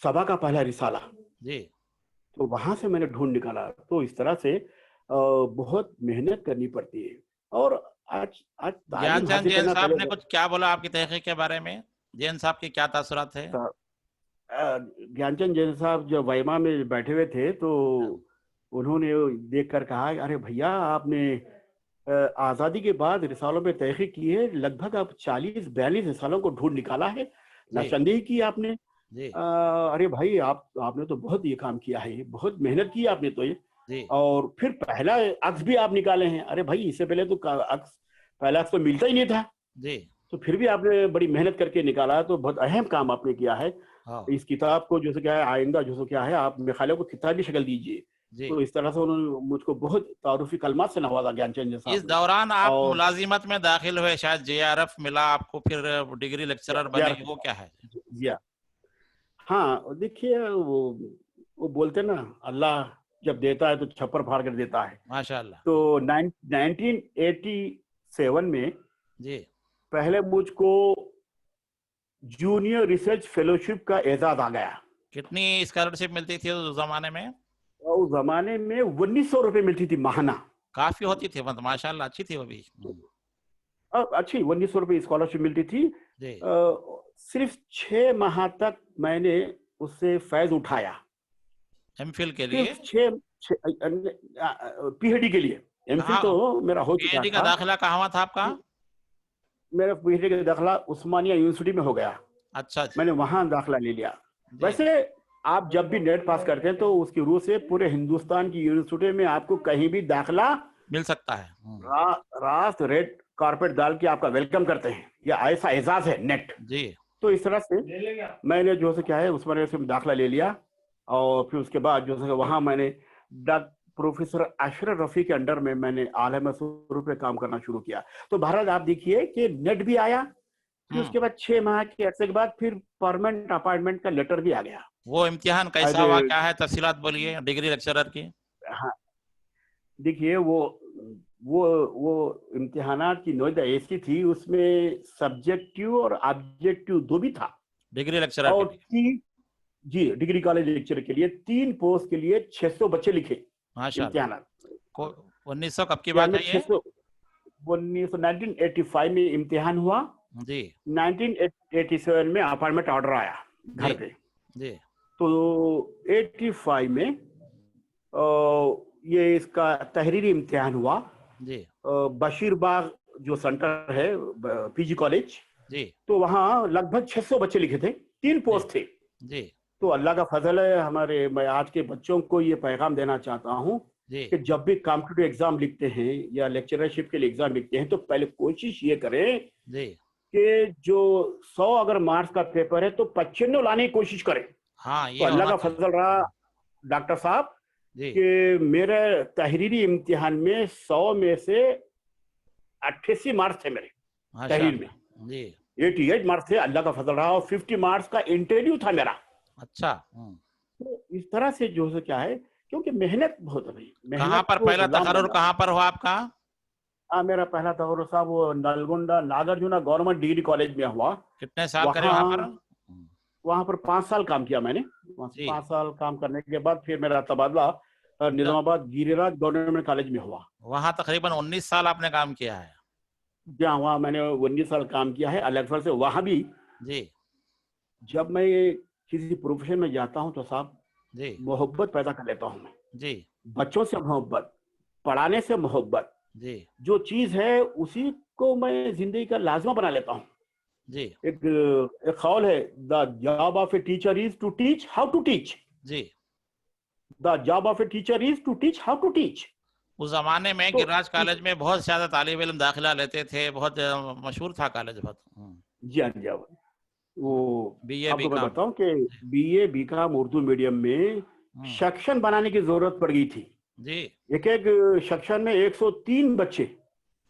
सभा का पहला रिसाला, जी तो वहां से मैंने ढूंढ निकाला। तो इस तरह से बहुत मेहनत करनी पड़ती है। और आज ज्ञान तालीम चंद हासिल जैन करना साहब ने पहले कुछ क्या बोला आपकी तहकीक के बारे में? जैन साहब के क्या तासुरात थे? ज्ञानचंद जैन साहब जब वाइमा में बैठे हुए थे तो उन्होंने देख कर कहा, अरे भैया आपने आज़ादी के बाद रिसालों में तहकीक की है, लगभग आप 40-42 रिसालों को ढूंढ निकाला है, जी निशानदेही की आपने। जी अरे भाई आपने तो बहुत ये काम किया है, बहुत मेहनत की आपने तो ये। जी और फिर पहला अक्स भी आप निकाले हैं। अरे भाई इससे पहले तो अक्स, पहला अक्स तो मिलता ही नहीं था, जी तो फिर भी आपने बड़ी मेहनत करके निकाला, तो बहुत अहम काम आपने किया है। हाँ इस किताब को जो सो क्या है, आइंदा जो सो क्या है, आप मेरे ख्याल है को किताबी शक्ल दीजिए। जी। तो इस तरह से उन्होंने मुझको बहुत तारुफी कलमात से नवाजा ज्ञानचंद इस साहब ने। दौरान आप और मुलाजिमत में दाखिल हुए, शायद जेआरएफ मिला आपको, फिर डिग्री लेक्चरर बने, यार वो क्या है? जिया, हाँ और देखिए वो बोलते ना, अल्लाह जब देता है तो छप्पर फाड़ कर देता है। माशाल्लाह। तो 1987 में जी पहले मुझको जूनियर रिसर्च फेलोशिप का एजाज आ गया। कितनी स्कॉलरशिप मिलती थी उस जमाने में? और उस जमाने में 1900 रुपये मिलती थी माहाना। काफी होती थी, मतलब माशाल्लाह अच्छी थी वो भी। अच्छी 1900 रुपये स्कॉलरशिप मिलती थी। जी सिर्फ 6 माह तक मैंने उससे फैज उठाया, एमफिल के लिए। सिर्फ 6 पीएचडी के लिए। एमफिल कहाँ तो मेरा हो चुका पीएचडी का था। दाखिला कहाँ हुआ था आपका? मेरा पीएचडी का दाखिला उस्मानिया यूनिवर्सिटी में हो गया, अच्छा जी मैंने वहां दाखिला ले लिया। जी वैसे आप जब भी नेट पास करते हैं तो उसकी रूह से पूरे हिंदुस्तान की यूनिवर्सिटी में आपको कहीं भी दाखिला मिल सकता है। रास्त रेड कारपेट डाल के आपका वेलकम करते हैं, या ऐसा एजाज है नेट। जी तो इस तरह से मैंने जो है क्या है उस्मानिया से दाखिला ले लिया। और फिर उसके बाद जो है वहां मैंने प्रोफेसर अशरफ रफी के अंडर में मैंने आला मसूर पे काम करना शुरू किया। तो भारत आप देखिए कि नेट भी आया, फिर उसके बाद 6 माह के अरसे के बाद फिर परमानेंट अपॉइंटमेंट का लेटर भी आ गया। वो इम्तिहान कैसा हुआ, अरे क्या है तफसीलात बोलिए डिग्री लेक्चरर की। हाँ, देखिए वो इम्तिहानात की नोयदा ऐसी थी, उसमें सब्जेक्टिव और ऑब्जेक्टिव दो भी था। डिग्री लेक्चरर के और लिए। जी डिग्री कॉलेज लेक्चर के लिए 3 पोस्ट के लिए 600 बच्चे लिखे माशाल्लाह। इम्तिहान। को 1900 कब की क्या बात में है ये? 600 1985 में इम्तिहान हुआ, जी 1987 में अपॉइंटमेंट ऑर्डर आया घर जी पे। जी तो 85 में ये इसका तहरीरी इम्तिहान हुआ। जी बशीरबाग जो सेंटर है पीजी कॉलेज, जी तो वहाँ लगभग 600 बच्चे लिखे थे, 3 पोस्ट थे। जी तो अल्लाह का फजल है हमारे, मैं आज के बच्चों को ये पैगाम देना चाहता हूँ जी कि जब भी कॉम्पिटिटिव एग्जाम लिखते हैं या लेक्चरशिप के लिए एग्जाम लिखते हैं तो पहले कोशिश ये करें जी। कि जो 100 अगर मार्क्स का पेपर है तो 95 लाने की कोशिश करें। हाँ तो ये अल्लाह होना का चाहिए। फजल रहा डॉक्टर साहब जी कि मेरे तहरीरी इम्तिहान में 100 में से 88 मार्क्स थे मेरे तहरीर में, माशाल्लाह। जी 88 मार्क्स थे, अल्लाह का फजल रहा। और 50 मार्क्स का इंटरव्यू था मेरा। अच्छा। तो इस तरह से जो है क्या है, क्योंकि मेहनत बहुत है भाई, कहाँ मेहनत पर को पहला गुलाम तकर्रुर बनना। कहाँ पर हुआ आपका? मेरा पहला तकर्रुर साहब वो Nalgonda Nagarjuna government degree college में हुआ। कितने साल करे वहां पर? वहां पर 5 साल काम किया मैंने। जी 5 साल काम करने के बाद फिर मेरा तबादला निजामाबाद गिरिराज गवर्नमेंट कॉलेज में हुआ। वहां तकरीबन 19 साल आपने काम किया है। जहाँ वहाँ मैंने 19 साल काम किया है अलग से। वहां भी जी जब मैं किसी प्रोफेशन में जाता हूँ तो साहब जी मोहब्बत पैदा कर लेता हूँ मैं, जी बच्चों से मोहब्बत, पढ़ाने से मोहब्बत, जी जो चीज है उसी को मैं जिंदगी का लाजमा बना लेता हूँ। जी एक कौल है, the job of a teacher is to teach how to teach. जी। The job of a teacher is to teach how to teach. उस जमाने में तो गिरिराज कॉलेज में बहुत ज्यादा तालिब इल्म दाखिला लेते थे, बहुत मशहूर था कॉलेज बहुत। जी हाँ जी हाँ। वो बीए आपको मैं बीकॉम। बताऊं कि बीए बीकॉम उर्दू मीडियम में सेक्शन बनाने की जरूरत पड़ गई थी। जी एक एक सेक्शन में 103 बच्चे।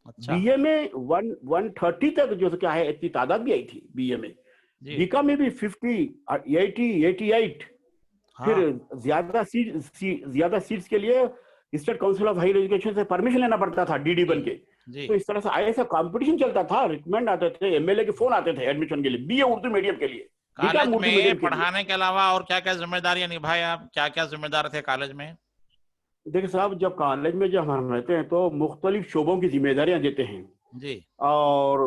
अच्छा बीए में 130 तक जो क्या है इतनी तादाद भी आई थी बीए में। जी बीकॉम में भी 50, 80, 88। हाँ फिर ज्यादा सीट्स के लिए state council of higher education से परमिशन लेना पड़ता था डीडी बन के। जी तो इस तरह से ऐसा कंपटीशन चलता था, रिकमेंड आते थे, एमएलए के फोन आते थे एडमिशन के लिए, बीए उर्दू मीडियम के लिए, कॉलेज बीकॉम उर्दू में मीडियम के लिए। पढ़ाने के अलावा और क्या क्या जिम्मेदारियां निभाई आप? क्या क्या जिम्मेदार थे कॉलेज में? देखिए साहब, जब कॉलेज में जब हम रहते हैं तो मुख्तलिफ शोबों की जिम्मेदारियां देते हैं। جی اور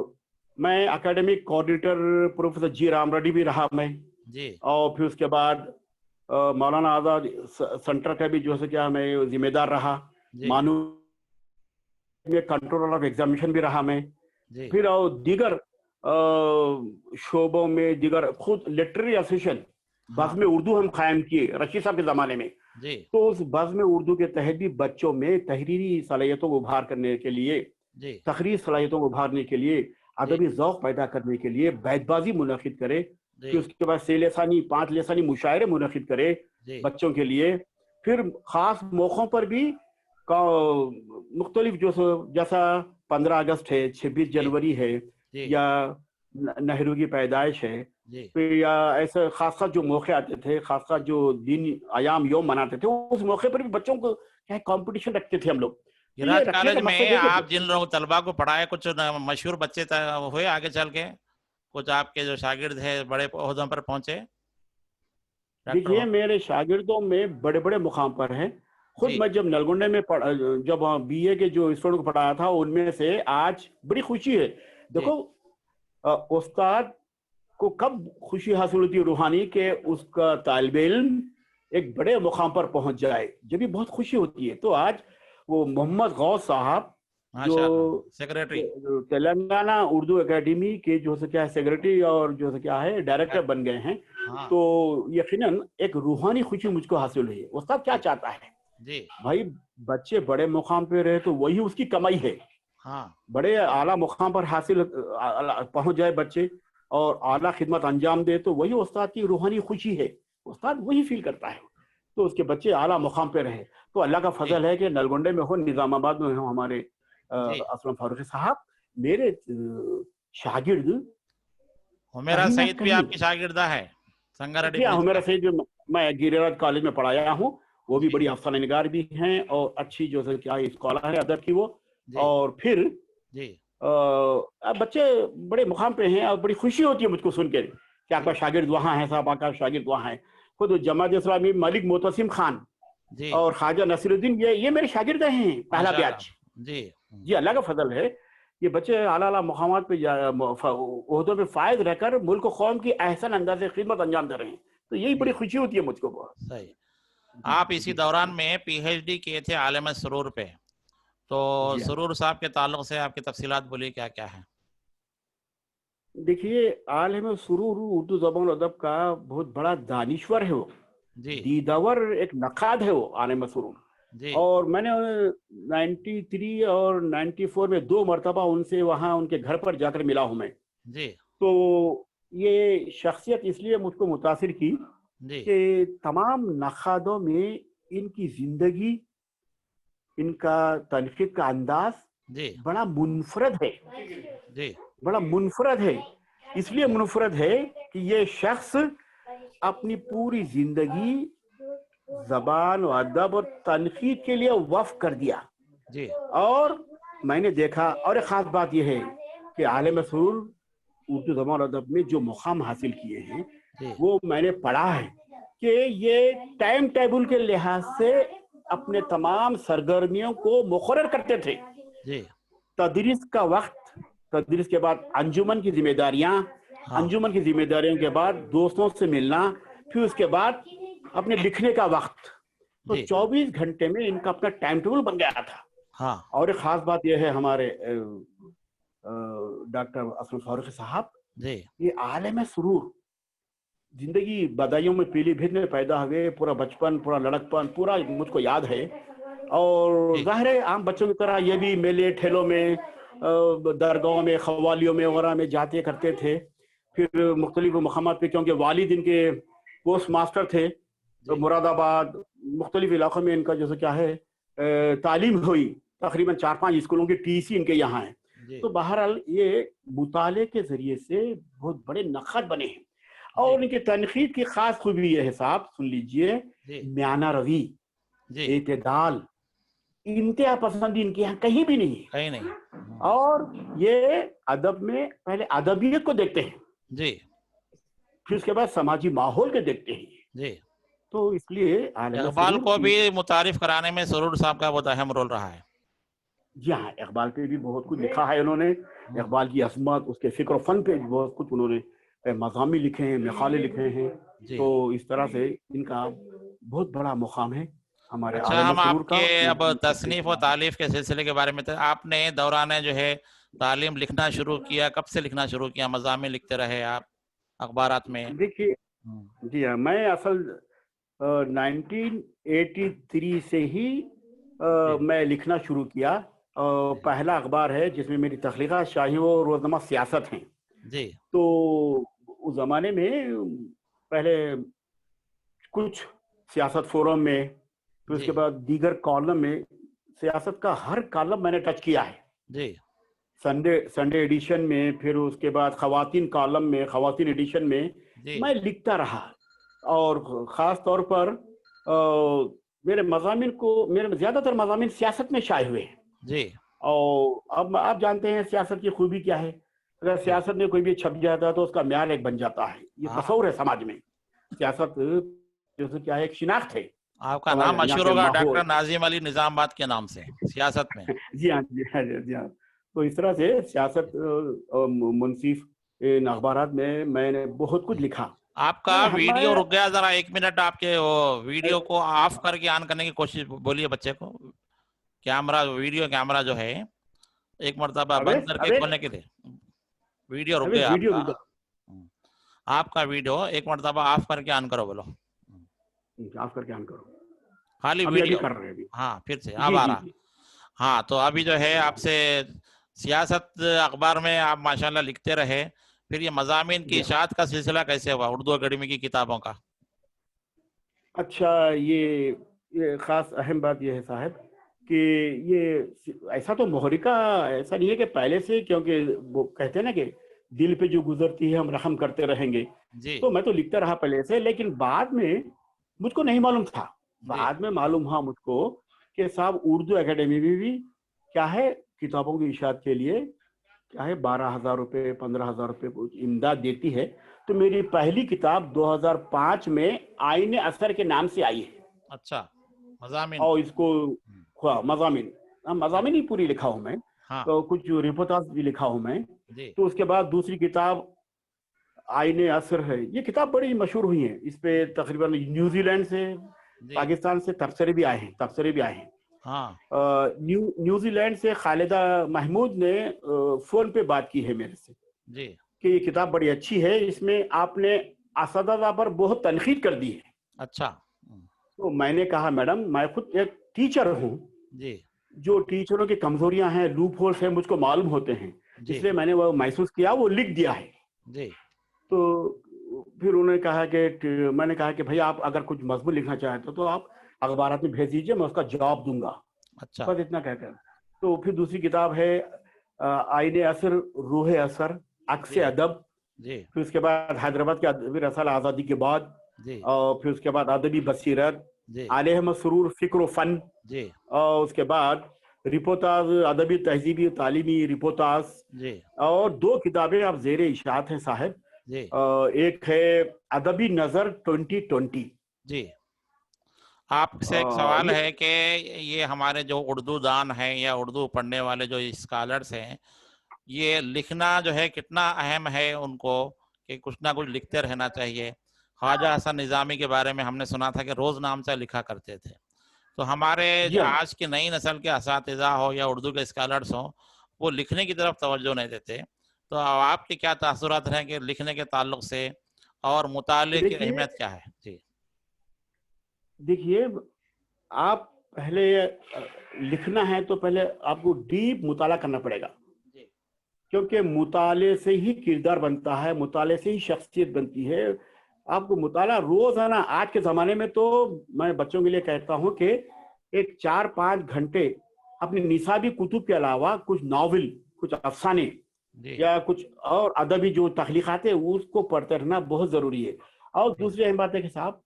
میں एकेडमिक कोऑर्डिनेटर प्रोफेसर जी राम रेड्डी भी रहा मैं, جی और फिर उसके बाद मौलाना आज़ाद सेंटर का भी जो है क्या मैं जिम्मेदार रहा, जी मानू में कंट्रोलर ऑफ एग्जामिनेशन भी रहा मैं, जी फिर और दीगर शोबों में दीगर खुद लिटरेरी एसोसिएशन हाँ बज़्म उर्दू हम कायम किए रशीद साहब के ज़माने में। जी तो उस बज़्म उर्दू के तहत भी बच्चों में तहरीरी सलाहियतों को उभार करने के लिए, जी तकरीर सलाहियतों को उभारने के लिए, अदबी ज़ौक़ पैदा करने के लिए बैतबाजी मुनक़िद करे, जी फिर उसके बाद 6 लसानी 5 लसानी मुशायरे मुनक़िद करे जी बच्चों के लिए, फिर ख़ास मौक़ों पर भी मुख्तलिफ जो जैसा 15 अगस्त है, 26 जनवरी है, जी या नेहरू की पैदाइश है, जी फिर या ऐसे खास जो मौके आते थे, खास जो दिन आयाम योम मनाते थे, उस मौके पर भी बच्चों को क्या कंपटीशन रखते थे हम लोग। तो ये गिराज रखने कॉलेज का में मकसद है कि आप जिन लोग तलबा को पढ़ाए कुछ मशहूर बच्चे हुए आगे चल के, कुछ आपके जो शागिर्द है बड़े ओहदों पर पहुंचे डॉक्टर देखिए मेरे शागिर्दों में बड़े बड़े मुकाम पर हैं। खुद जी मैं जब नलगोंडे में जब बीए के जो स्टूडेंट को पढ़ाया था, उनमें से आज बड़ी खुशी है। जी देखो उस्ताद को कब खुशी हासिल होती है रूहानी के उसका तालिब इल्म एक बड़े मुकाम पर पहुंच जाए, जब भी बहुत खुशी होती है। तो आज वो मोहम्मद गौस साहब जो माशाल्लाह सेक्रेटरी तेलंगाना उर्दू एकेडमी के जो से क्या है सेक्रेटरी और जो से क्या है डायरेक्टर बन गए हैं, हाँ तो यकीनन एक रूहानी खुशी मुझको हासिल हुई है। उस्ताद क्या जी चाहता है जी भाई, बच्चे बड़े मुकाम पे रहे तो वही उसकी कमाई है, हाँ बड़े आला मुकाम पर हासिल पहुंच जाए बच्चे और आला खिदमत अंजाम दे, तो वही उस्ताद की रूहानी खुशी है। उस्ताद वही फील करता है, तो उसके बच्चे आला मुकाम पे रहे। तो अल्लाह का जी फजल है कि नलगोंडे में हो, निजामाबाद में हो हमारे जी असलम फारूकी साहब, मेरे शागिर्द हुमेरा कहीं ना सईद भी कहीं। आपकी शागिर्दा है संगारेड्डी जी हाँ, कॉलेज मेरा का सही जो मैं गिरिराज कॉलेज में पढ़ाया हूँ, वो भी जी बड़ी अफसाना निगार भी हैं और अच्छी जो है क्या स्कॉलर है अदब की वो। जी और फिर जी अब बच्चे बड़े मुकाम पे हैं और बड़ी खुशी होती है मुझको सुन के कि आपका जी शागिर्द वहाँ है साहब, आपका शागिर्द वहाँ है। खुद जमात इस्लामी मलिक मोतसिम खान जी और ख्वाजा नसीरुद्दीन ये मेरे शागिर्द हैं, पहला माशाल्लाह बैच। जी जी अल्लाह का फजल है, ये बच्चे आला आला मुकामात पे ओहदों पे फायद रहकर मुल्क को कौम की एहसन अंदाज से खिदमत अंजाम दे रहे हैं। तो यही जी बड़ी खुशी होती है मुझको बहुत। सही जी आप इसी जी दौरान में पीएचडी किए थे आलम सरूर पे, तो जी हाँ। सरूर साहब के ताल्लुक से आपकी तफसीलात बोलिए क्या क्या है। देखिए आलम सुरूर उर्दू ज़बान अदब का बहुत बड़ा दानिश्वर है वो, जी दीदावर एक नक़ाद है वो आलम सुरूर। जी और मैंने 93 और 94 में 2 मरतबा उनसे वहाँ उनके घर पर जाकर मिला हूँ मैं। जी तो ये शख्सियत इसलिए मुझको मुतासिर की जी कि तमाम नक़ादों में इनकी ज़िंदगी, इनका तनक़ीद का अंदाज़ जी बड़ा मुनफ़रद है, जी बड़ा मुनफ़रद है। इसलिए मुनफ़रद है कि ये शख्स अपनी पूरी ज़िंदगी ज़बान और अदब और तनक़ीद के लिए वक़्फ़ कर दिया। जी और मैंने देखा, और एक ख़ास बात यह है कि आलम सुरूर उर्दू ज़बान और अदब में जो मुक़ाम हासिल किए हैं, जी वो मैंने पढ़ा है कि ये टाइम टेबल के लिहाज से अपने तमाम सरगर्मियों को मुक़र्रर करते थे। जी तदरीस का वक्त, तदरीस के बाद अंजुमन की जिम्मेदारियां, हाँ अंजुमन की जिम्मेदारियों के बाद दोस्तों से मिलना, फिर उसके बाद अपने लिखने का वक्त। तो जी 24 घंटे में इनका अपना टाइम टेबल बन गया था। हाँ और एक खास बात यह है हमारे डॉक्टर असलम फारूकी साहब, जी ये आलम सुरूर जिंदगी बदायूं में पीलीभीत में पैदा हुए, पूरा बचपन पूरा लड़कपन पूरा मुझको याद है। और जी जाहिर है आम बच्चों की तरह ये भी मेले ठेलों में, दरगाहों में, खवालियों में वगैरह में जाते करते थे। फिर मुख्तलिफ मकामात पे, क्योंकि वालिद इनके पोस्ट मास्टर थे, तो जी मुरादाबाद मुख्तलिफ इलाकों में इनका जैसे क्या है तालीम हुई। तकरीबन 4-5 स्कूलों की टीसी इनके यहाँ है। जी तो बहरहाल ये मुताले के जरिए से बहुत बड़े नक़द बने हैं। जी और इनकी तनक़ीद की खास खूबी यह है साहब, सुन लीजिए, जी म्याना रवी, जी एतदाल, इंतहा पसंदी इनके यहाँ कहीं भी नहीं है। कहीं नहीं और ये अदब में पहले अदबियत को देखते हैं, जी फिर उसके बाद समाजी माहौल के देखते हैं। जी तो इसलिए आलम इकबाल सुरूर को की, भी मुतारिफ कराने में सरूर साहब का बहुत अहम रोल रहा है। जी हाँ, इकबाल पे भी बहुत कुछ लिखा है उन्होंने, इकबाल की अज़मत, उसके फ़िक्र व फ़न पे भी बहुत कुछ उन्होंने मज़ामी लिखे हैं, मक़ाले लिखे हैं। जी। तो इस तरह से इनका बहुत बड़ा मुक़ाम है हमारे अच्छा, आलम हम मसरूर का। आपके अब उर्दू के तसनीफ़ और तालीफ़ के सिलसिले के बारे में आपने दौरान जो है तालीम लिखना शुरू किया, कब से लिखना शुरू किया? मज़ामिन लिखते रहे आप अखबारात में? देखिए, हुँ, जी हाँ, मैं असल 1983 से ही जी, मैं लिखना शुरू किया। जी, पहला अखबार है जिसमें मेरी तख्लीक़ात शाही व रोज़नामा सियासत हैं। जी, तो उस ज़माने में पहले कुछ सियासत फोरम में, फिर जी, उसके बाद दीगर कॉलम में, सियासत का हर कॉलम मैंने टच किया है। जी, संडे संडे एडिशन में, फिर उसके बाद ख़वातीन कॉलम में, ख़वातीन एडिशन में जी, मैं लिखता रहा। और ख़ास तौर पर मेरे ज़्यादातर मज़ामिन सियासत में शाये हुए हैं। जी, और अब आप जानते हैं सियासत की खूबी क्या है। अगर जी। सियासत में कोई भी छप जाता है तो उसका म्यार एक बन जाता है। ये हाँ, तसव्वुर है समाज में। सियासत जैसे क्या है, एक शिनाख्त है आपका समाज, नाम यहाँ मशहूर के होगा माहौल। डॉक्टर नाज़िम अली निज़ामाबाद के नाम से, सियासत में। जी हाँ, जी हाँ, जी हाँ। तो इस तरह से सियासत मुनसिफ इन अखबारात में मैंने बहुत कुछ जी। लिखा। आपका वीडियो रुक गया, ज़रा 1 मिनट आपके वो वीडियो को ऑफ करके ऑन करने की कोशिश बोलिए बच्चे को। कैमरा वीडियो कैमरा जो है, एक मर्तबा बंद अवेश करके अवेश खोलने के लिए। वीडियो रुक अवेश गया वीडियो आपका। रुका। हुँ। आपका वीडियो एक मर्तबा ऑफ करके ऑन करो बोलो। ऑफ करके ऑन करो। खाली अभी अभी वीडियो। कर रहे हैं अभी। हाँ, फिर से अब जी आ जी रहा। जी। हाँ, तो अभी जो है आपसे सियासत अखबार में आप माशाल्लाह लिखते रहे, फिर ये मज़ामीन की जी हाँ। इशाअत का सिलसिला कैसे हुआ उर्दू अकेडमी की किताबों का? अच्छा, ये खास अहम बात ये है साहब कि ये ऐसा तो मुहरिका ऐसा नहीं है कि पहले से, क्योंकि वो कहते हैं ना कि दिल पे जो गुजरती है हम रहम करते रहेंगे। जी, तो मैं तो लिखता रहा पहले से, लेकिन बाद में मुझको नहीं मालूम था। जी, बाद में मालूम हुआ मुझको कि साहब उर्दू एकेडमी में भी क्या है, किताबों की इशाअत के लिए क्या है, 12,000 रुपये 15,000 रुपये कुछ इमदाद देती है। तो मेरी पहली किताब 2005 में आईने असर के नाम से आई है। अच्छा, मज़ामीन और की। इसको हुँ, मज़ामिन, जी, मज़ामिन ही पूरी लिखा हूँ मैं। हाँ, तो कुछ रिपोर्टाज भी लिखा हूँ मैं। जी, तो उसके बाद दूसरी किताब आईने असर है। ये किताब बड़ी मशहूर हुई है। इस पे तकरीबन न्यूजीलैंड से, जी, पाकिस्तान से तबसरे भी आए हैं। हाँ, न्यूजीलैंड से खालिदा महमूद ने फ़ोन पे बात की है मेरे से जी, कि ये किताब बड़ी अच्छी है, इसमें आपने असददा पर बहुत तनकीद कर दी है। अच्छा, हुँ, तो मैंने कहा मैडम, मैं खुद एक टीचर हूँ, जी, जो टीचरों की कमजोरियां हैं, लूप होल्स हैं, मुझको मालूम होते हैं। जी, इसलिए मैंने वो महसूस किया, वो लिख दिया है। जी, तो फिर उन्होंने कहा कि मैंने कहा कि भाई आप अगर कुछ मजमून लिखना चाहते हो तो आप अखबारात में भेज दीजिए, मैं उसका जवाब दूंगा। अच्छा, बस इतना कहकर तो फिर दूसरी किताब है आईने असर, रूह असर, अक्स जी, अदब। जी, फिर उसके बाद हैदराबाद के अदबी रसाल आज़ादी के बाद, जी, और फिर उसके बाद अदबी बसीरत, जी, आलेह मसरूर फ़िक्र व फ़न। जी, और उसके बाद रिपोर्टाज, अदबी तहजीबी तालीमी रिपोर्टाज। जी, और दो किताबें अब ज़ेर इशाअत हैं साहब। जी, एक है अदबी नज़र 2020। जी। आपसे एक सवाल ये है कि ये हमारे जो उर्दू दान हैं या उर्दू पढ़ने वाले जो स्कॉलर्स हैं, ये लिखना जो है कितना अहम है उनको कि कुछ ना कुछ लिखते रहना चाहिए। ख्वाजा हसन निज़ामी के बारे में हमने सुना था कि रोज़नामचा लिखा करते थे। तो हमारे जी जो हाँ। आज की नई नस्ल के असातिज़ा हो या उर्दू के स्कॉलर्स हों, वो लिखने की तरफ तवज्जो नहीं देते। तो आपके क्या तासुरात हैं कि लिखने के ताल्लुक से और मुताले की देखिए अहमियत क्या है? जी। देखिए आप पहले लिखना है तो पहले आपको डीप मुताला करना पड़ेगा, जी। क्योंकि मुताले से ही किरदार बनता है, मुताले से ही शख्सियत बनती है। आपको मुताला रोजाना, आज के ज़माने में तो मैं बच्चों के लिए कहता हूँ कि एक 4-5 घंटे अपनी निसाबी कुतुब के अलावा कुछ नावल, कुछ अफसाने जी, या कुछ और अदबी जो तख्लीक़ात है उसको पढ़ते रहना बहुत ज़रूरी है। और जी, दूसरी अहम बात है कि साहब,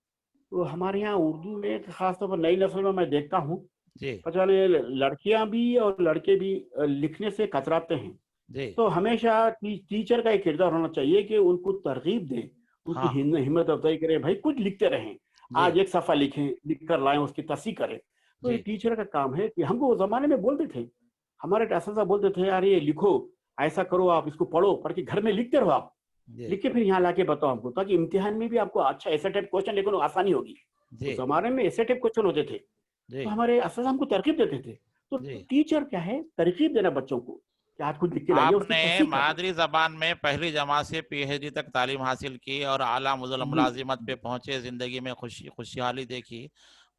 तो हमारे यहाँ उर्दू में ख़ास तौर पर नई नस्ल में मैं देखता हूँ, जी, पता नहीं लड़कियाँ भी और लड़के भी लिखने से कतराते हैं। जी। तो हमेशा टीचर का एक किरदार होना चाहिए कि उनको तरगीब दें, उनकी हाँ, हिम्मत अफ़ज़ाई करें, भाई कुछ लिखते रहें। जी, आज एक सफ़ा लिखें, लिख कर लाएँ, उसकी तस्हीह करें। तो ये जी, टीचर का काम है कि हमको उस ज़माने में बोलते थे, हमारे اساتذہ बोलते थे यार ये लिखो, ऐसा करो, आप इसको पढ़ो, पढ़ के घर में लिखते रहो, आप जी लिख के फिर यहाँ लाके बताओ हमको, ताकि इम्तिहान में भी आपको अच्छा ऐसा टाइप क्वेश्चन लिखो, आसानी होगी। जी उस जमाने में ऐसे टाइप क्वेश्चन होते थे, जी तो हमारे اساتذہ हमको तरकीब देते थे। तो जी। टीचर क्या है, तरकीब देना बच्चों को कि आज कुछ लिख के लाइए, उसकी आपने तस्दीक करना। मादरी जबान में पहली जमात से पीएचडी तक तालीम हासिल की और आला जी मुलाजिमत पे पहुंचे, जिंदगी में खुशहाली देखी।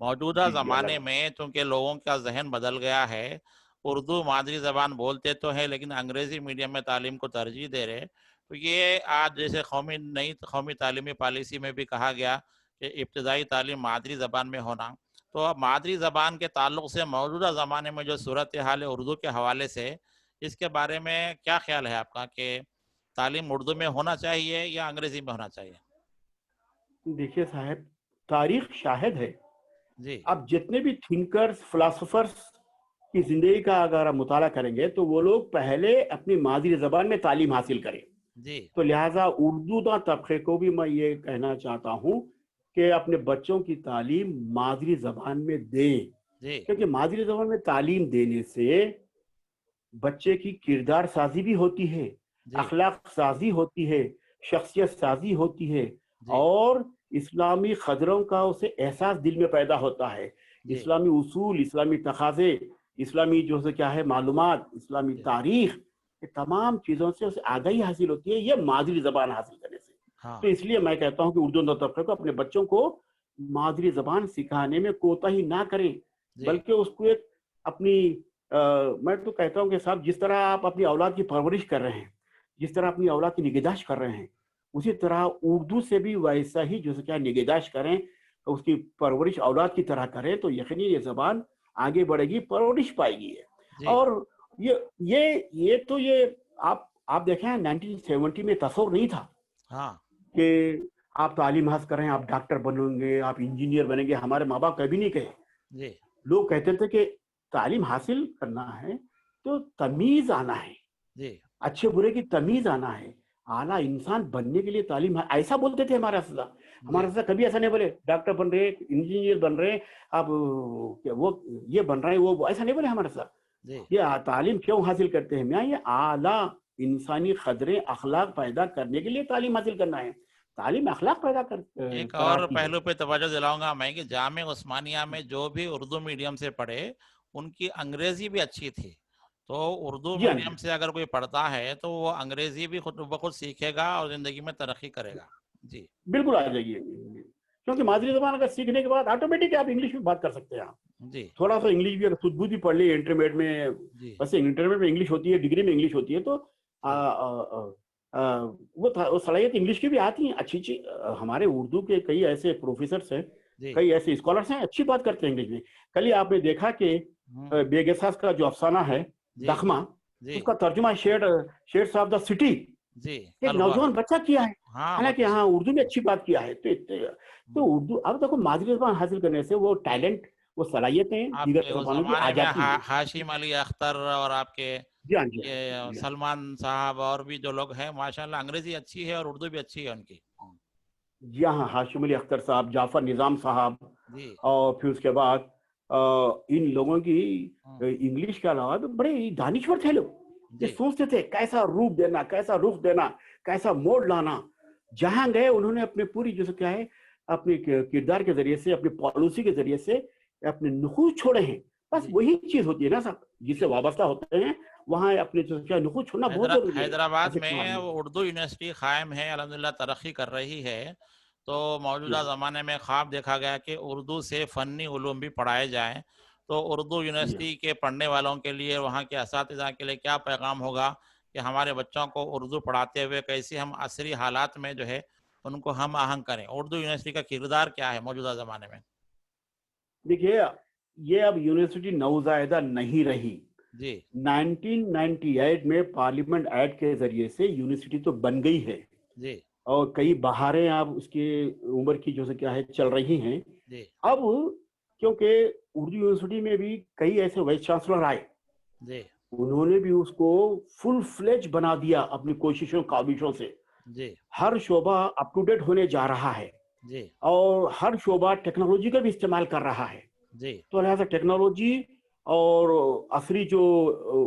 मौजूदा जी जी, अल्लाह जमाने में चूंकि लोगों का जहन बदल गया है, उर्दू मादरी जबान बोलते तो है लेकिन अंग्रेजी मीडियम में तालीम को तरजीह दे रहे, तो ये आज जैसे नई कौमी तालीमी पॉलिसी में भी कहा गया कि इब्तदाई तालीम मादरी जबान में होना, तो अब मादरी जबान के ताल्लुक से मौजूदा ज़माने में जो सूरत हाल है उर्दू के हवाले से, इसके बारे में क्या ख्याल है आपका कि तालीम उर्दू में होना चाहिए या अंग्रेजी में होना चाहिए? देखिए साहब, तारीख शाहिद है, जी अब जितने भी थिंकर्स फिलोसोफर्स की जिंदगी का अगर आप मुताला करेंगे तो वो लोग पहले अपनी मादरी जबान में तालीम हासिल करें। जी तो लिहाजा उर्दू दा तबके को भी मैं ये कहना चाहता हूँ कि अपने बच्चों की तालीम मादरी जबान में दें, जी क्योंकि मादरी जबान में तालीम देने से बच्चे की किरदार साजी भी होती है, जी अखलाक साजी होती है, शख्सियत साजी होती है, जी और इस्लामी खदरों का उसे एहसास दिल में पैदा होता है। जी इस्लामी उसूल, इस्लामी तकाज़े, इस्लामी जो है क्या है मालूमात, इस्लामी जी तारीख, ये तमाम चीज़ों से उसे आगाही हासिल होती है, ये मादरी ज़बान हासिल करने से। तो हाँ इसलिए मैं कहता हूँ कि उर्दू तबके को अपने बच्चों को मादरी ज़बान सिखाने में कोताही ना करें, जी बल्कि उसको एक अपनी मैं तो कहता हूँ कि साहब, जिस तरह आप अपनी औलाद की परवरिश कर रहे हैं, जिस तरह अपनी औलाद की निगहदाश्त कर रहे हैं, उसी तरह उर्दू से भी वैसा ही जो है क्या निगहदाश्त करें, तो उसकी परवरिश औलाद की तरह करें, तो यकीनी ये ज़बान आगे बढ़ेगी, परवरिश पाएगी है। जी और ये आप देखें 1970 में तस्वर नहीं था हाँ कि आप तालीम हासिल कर रहे हैं, आप डॉक्टर बनेंगे, आप इंजीनियर बनेंगे। हमारे माँ बाप कभी नहीं कहे, जी लोग कहते थे कि तालीम हासिल करना है तो तमीज आना है, जी अच्छे बुरे की तमीज आना है, आला इंसान बनने के लिए तालीम ऐसा बोलते थे हमारे असदा। हमारे जी असदा कभी ऐसा नहीं बोले डॉक्टर बन रहे, इंजीनियर बन रहे, आप वो ये बन रहे हैं, वो ऐसा नहीं बोले हमारे असदा। जी। ये तालीम क्यों हासिल करते हैं मियाँ, ये आला इंसानी खदरें अखलाक पैदा करने के लिए तालीम हासिल करना है। तालीम अखलाक पैदा एक और कराती है। पहलू पे तवज्जो दिलाऊंगा मैं कि जामे उस्मानिया में जो भी उर्दू मीडियम से पढ़े, उनकी अंग्रेजी भी अच्छी थी। तो उर्दू जी हाँ जी, मीडियम से अगर कोई पढ़ता है तो वो अंग्रेजी भी खुद ब खुद सीखेगा और जिंदगी में तरक्की करेगा। जी बिल्कुल आ जाइए, क्योंकि मादरी जबान अगर सीखने के बाद ऑटोमेटिक आप इंग्लिश में बात कर सकते हैं। आप जी थोड़ा सा इंग्लिश भी अगर खुद भी पढ़ लिए इंटरमीडिएट में, जी वैसे इंटरमीडिएट में इंग्लिश होती है, डिग्री में इंग्लिश होती है, तो जी वो सलाहियत इंग्लिश की भी आती है अच्छी अच्छी। हमारे उर्दू के कई ऐसे प्रोफेसर्स हैं, जी कई ऐसे स्कॉलर्स हैं, अच्छी बात करते हैं इंग्लिश में। कल ही आपने देखा कि हम्म, बेगसास का जो अफसाना है जी दखमा, जी उसका तर्जुमा शेड्स ऑफ द सिटी जी एक कल हुआ। नौजवान बच्चा किया है। हाँ हालांकि बहुत। हाँ उर्दू में अच्छी बात किया है। तो उर्दू, अब देखो मादरी जबान हासिल करने से वो जी टैलेंट, वो सलाहियतें दीगर आपके उस जबानों की आ जमाने में जाती हैं। हाशिम अली अख्तर और आपके जी हाँ, जी हाँ, ये जी हाँ। सलमान साहब और भी जो लोग हैं, माशाल्लाह अंग्रेजी अच्छी है और उर्दू भी अच्छी है उनकी। जी हाँ, हाशिम अली अख्तर साहब, जाफर निज़ाम साहब, जी और फिर उसके बाद इन लोगों की हम्म, इंग्लिश के अलावा भी बड़े दानिश्वर थे लोग। ये जी सोचते थे कैसा रूप देना, कैसा रुख देना, कैसा मोड़ लाना। जहां गए उन्होंने अपनी पूरी जो क्या है, अपने किरदार के जरिए से, अपनी पॉलिसी के जरिए से अपने नुखूज छोड़े हैं। बस जी वही चीज होती है ना साहब, जिससे जी। वाबस्ता होते हैं, वहां अपने जो क्या नुखूज छोड़ना बहुत जरूरी है हैदराबाद ऐसे में काम वो में। उर्दू यूनिवर्सिटी कायम है, अल्हम्दुलिल्लाह तरक्की कर रही है। तो जी मौजूदा हाँ, ज़माने में ख्वाब देखा गया कि उर्दू से फ़नी उलूम भी पढ़ाए जाएँ। तो उर्दू जी हाँ। यूनिवर्सिटी के पढ़ने वालों के लिए, वहाँ के असातिज़ा के लिए क्या पैगाम होगा कि हमारे बच्चों को उर्दू पढ़ाते हुए कैसे हम असरी हालात में जो है उनको हम आहंग करें? उर्दू यूनिवर्सिटी का किरदार क्या है मौजूदा ज़माने में? देखिए, ये अब यूनिवर्सिटी नौजायदा नहीं रही। जी, 1998 में पार्लियामेंट एक्ट के जरिए से यूनिवर्सिटी तो बन गई है, जी, और कई बहारें अब उसके उम्र की जो से क्या है चल रही हैं। जी, अब क्योंकि उर्दू यूनिवर्सिटी में भी कई ऐसे वाइस चांसलर आए, जी, उन्होंने भी उसको फुल फ्लेज बना दिया अपनी कोशिशों काविशों से। जी, हर शोबा अप टू डेट होने जा रहा है, जी, और हर शोबा टेक्नोलॉजी का भी इस्तेमाल कर रहा है। जी, तो लिहाजा टेक्नोलॉजी اور عصری جو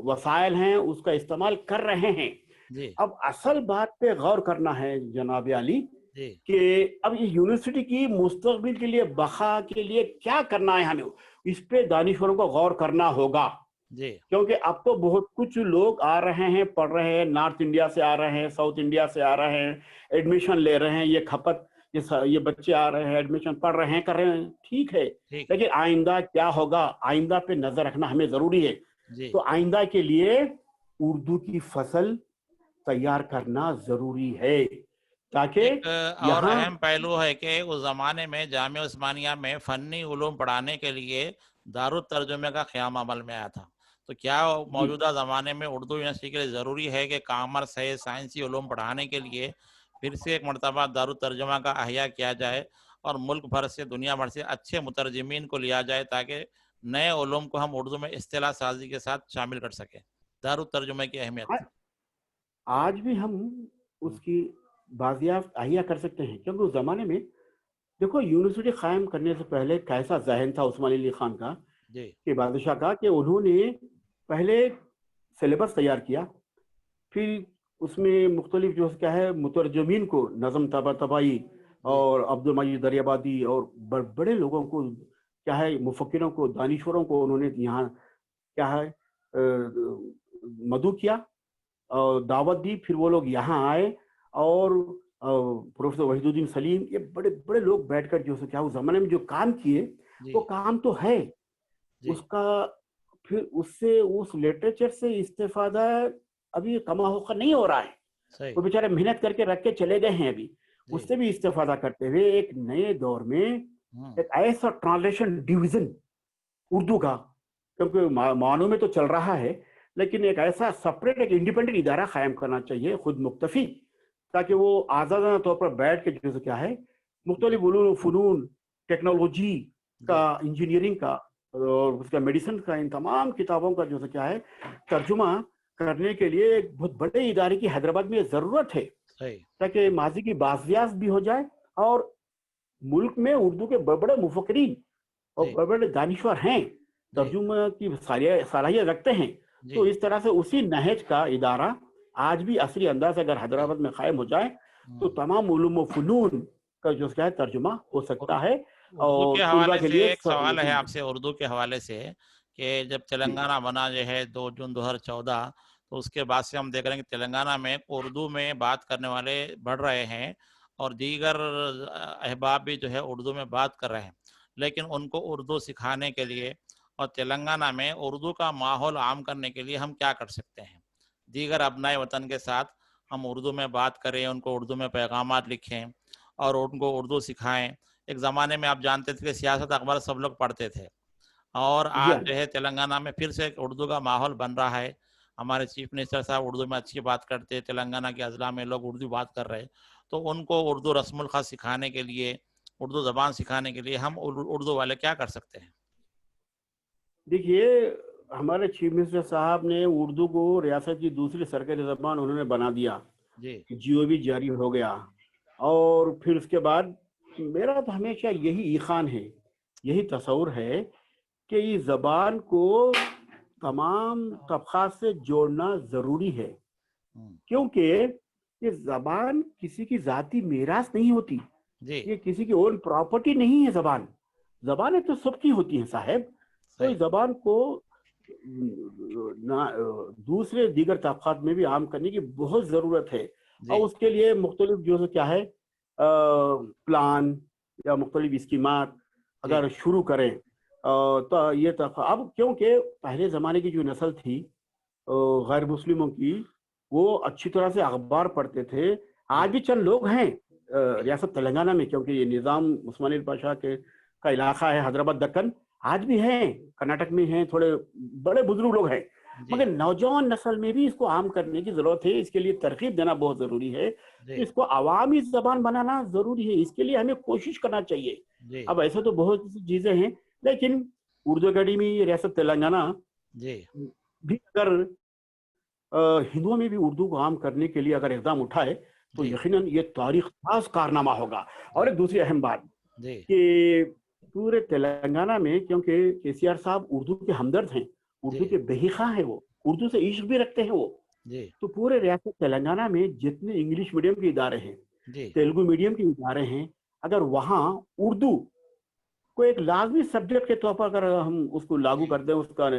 وسائل ہیں اس کا استعمال کر رہے ہیں. جی اب اصل بات پہ غور کرنا ہے جناب علی جی کہ اب یہ یونیورسٹی کی مستقبل کے لیے بقا کے لیے کیا کرنا ہے ہمیں, اس پہ دانشوروں کو غور کرنا ہوگا. جی کیونکہ اب تو بہت کچھ لوگ آ رہے ہیں, پڑھ رہے ہیں, نارتھ انڈیا سے آ رہے ہیں, ساؤتھ انڈیا سے آ رہے ہیں, ایڈمیشن لے رہے ہیں, یہ بچے آ رہے ہیں, ایڈمیشن پڑھ رہے ہیں, کر رہے ہیں, ٹھیک ہے. ٹھیک ہے. لیکن آئندہ کیا ہوگا, آئندہ پہ نظر رکھنا ہمیں ضروری ہے. جی تو آئندہ کے لیے اردو کی فصل تیار کرنا ضروری ہے تاکہ ایک اور یہاں اہم پہلو ہے کہ اس زمانے میں جامعہ عثمانیہ میں فنی علوم پڑھانے کے لیے دارالترجمے کا قیام عمل میں آیا تھا. تو کیا جی موجودہ زمانے میں اردو یونیورسٹی کے لیے ضروری ہے کہ کامرس ہے, سائنسی علوم پڑھانے کے لیے پھر سے ایک مرتبہ دارالترجمہ کا احیاء کیا جائے اور ملک بھر سے, دنیا بھر سے اچھے مترجمین کو لیا جائے تاکہ نئے علوم کو ہم اردو میں اصطلاح سازی کے ساتھ شامل کر سکیں؟ دارالترجمے کی اہمیت. آج بھی ہم اس کی بازیافت احیا کر سکتے ہیں, کیونکہ اس زمانے میں دیکھو یونیورسٹی قائم کرنے سے پہلے کیسا ذہن تھا عثمان علی خان کا, جی کہ بادشاہ کا, کہ انہوں نے پہلے سلیبس تیار کیا, پھر اس میں مختلف جو کیا ہے مترجمین کو, نظم طباطبائی اور عبد المجید دریابادی اور بڑے لوگوں کو کیا ہے, مفکروں کو, دانشوروں کو انہوں نے یہاں کیا ہے مدعو کیا اور دعوت دی. پھر وہ لوگ یہاں آئے اور پروفیسر وحید الدین سلیم, یہ بڑے بڑے لوگ بیٹھ کر جو کیا اس زمانے میں جو کام کیے وہ کام تو ہے اس کا, پھر اس سے اس لٹریچر سے استفادہ ابھی کما ہو کر نہیں ہو رہا ہے. وہ بیچارے محنت کر کے رکھ کے چلے گئے ہیں, ابھی اس سے بھی استفادہ کرتے ہوئے ایک نئے دور میں ایک ایسا ٹرانسلیشن ڈویژن اردو کا, کیونکہ معنوں میں تو چل رہا ہے, لیکن ایک ایسا سپریٹ ایک انڈیپینڈنٹ ادارہ قائم کرنا چاہیے خود مکتفی, تاکہ وہ آزادانہ طور پر بیٹھ کے جو کیا ہے مختلف علوم و فنون, ٹیکنالوجی کا, انجینئرنگ کا اور اس کا میڈیسن کا, ان تمام کتابوں کا جو کیا ہے ترجمہ کرنے کے لیے ایک بہت بڑے ادارے کی حیدرآباد میں ضرورت ہے, تاکہ ماضی کی بازیافت بھی ہو جائے اور ملک میں اردو کے بڑے بڑے مفکرین اور بڑے بڑے دانشور ہیں, ترجمہ کی صلاحیت رکھتے ہیں. تو اس طرح سے اسی نہج کا ادارہ آج بھی عصری انداز اگر حیدرآباد میں قائم ہو جائے تو تمام علوم و فنون کا جو کیا ہے ترجمہ ہو سکتا ہے. اردو اور کے طلباء حوالے کے سے لیے ایک سوال ہے آپ سے, اردو کے حوالے سے, کہ جب تلنگانہ بنا جو ہے 2 جون 2014, تو اس کے بعد سے ہم دیکھ رہے ہیں کہ تلنگانہ میں اردو میں بات کرنے والے بڑھ رہے ہیں اور دیگر احباب بھی جو ہے اردو میں بات کر رہے ہیں, لیکن ان کو اردو سکھانے کے لیے اور تلنگانہ میں اردو کا ماحول عام کرنے کے لیے ہم کیا کر سکتے ہیں؟ دیگر ابنائے وطن کے ساتھ ہم اردو میں بات کریں, ان کو اردو میں پیغامات لکھیں اور ان کو اردو سکھائیں. ایک زمانے میں آپ جانتے تھے کہ سیاست اخبار سب لوگ پڑھتے تھے, اور آج جو ہے تلنگانہ میں پھر سے اردو کا ماحول بن رہا ہے. ہمارے چیف منسٹر صاحب اردو میں اچھی بات کرتے, تلنگانہ کے اضلاع میں لوگ اردو بات کر رہے, تو ان کو اردو رسم الخط سکھانے کے لیے, اردو زبان سکھانے کے لیے ہم اردو والے کیا کر سکتے ہیں؟ دیکھیے, ہمارے چیف منسٹر صاحب نے اردو کو ریاست کی دوسری سرکاری زبان انہوں نے بنا دیا, جیو بھی جاری ہو گیا, اور پھر اس کے بعد میرا تو ہمیشہ یہی ایقان ہے, یہی تصور ہے کہ اس زبان کو تمام طبقات سے جوڑنا ضروری ہے, کیونکہ یہ زبان کسی کی ذاتی میراث نہیں ہوتی, یہ کسی کی اون پراپرٹی نہیں ہے. زبانیں تو سب کی ہوتی ہیں صاحب, تو اس زبان کو دوسرے دیگر طبقات میں بھی عام کرنے کی بہت ضرورت ہے, اور اس کے لیے مختلف جو کیا ہے پلان یا مختلف اسکیمات اگر شروع کریں تو یہ اب, کیونکہ پہلے زمانے کی جو نسل تھی غیر مسلموں کی, وہ اچھی طرح سے اخبار پڑھتے تھے. آج بھی چند لوگ ہیں ریاست تلنگانہ میں, کیونکہ یہ نظام عثمانی بادشاہ کا علاقہ ہے, حیدرآباد دکن, آج بھی ہیں, کرناٹک میں ہیں, تھوڑے بڑے بزرگ لوگ ہیں, مگر نوجوان نسل میں بھی اس کو عام کرنے کی ضرورت ہے. اس کے لیے ترغیب دینا بہت ضروری ہے, اس کو عوامی زبان بنانا ضروری ہے. اس کے لیے ہمیں کوشش کرنا چاہیے. اب ایسے تو بہت سی چیزیں ہیں, لیکن اردو اکیڈمی ریاست تلنگانہ بھی اگر ہندوؤں میں بھی اردو کو عام کرنے کے لیے اگر اقدام اٹھائے تو یقیناً یہ تاریخ ساز کارنامہ ہوگا. اور ایک دوسری اہم بات کہ पूरे तेलंगाना में, क्योंकि केसीआर साहब उर्दू के हमदर्द हैं, उर्दू जी के बेहिखा हैं, वो उर्दू से इश्क भी रखते हैं वो। जी तो पूरे रियासत तेलंगाना में जितने इंग्लिश मीडियम के इदारे हैं, जी तेलुगु मीडियम के इदारे हैं, अगर वहाँ उर्दू को एक लाजमी सब्जेक्ट के तौर पर अगर हम उसको लागू कर दें, उसका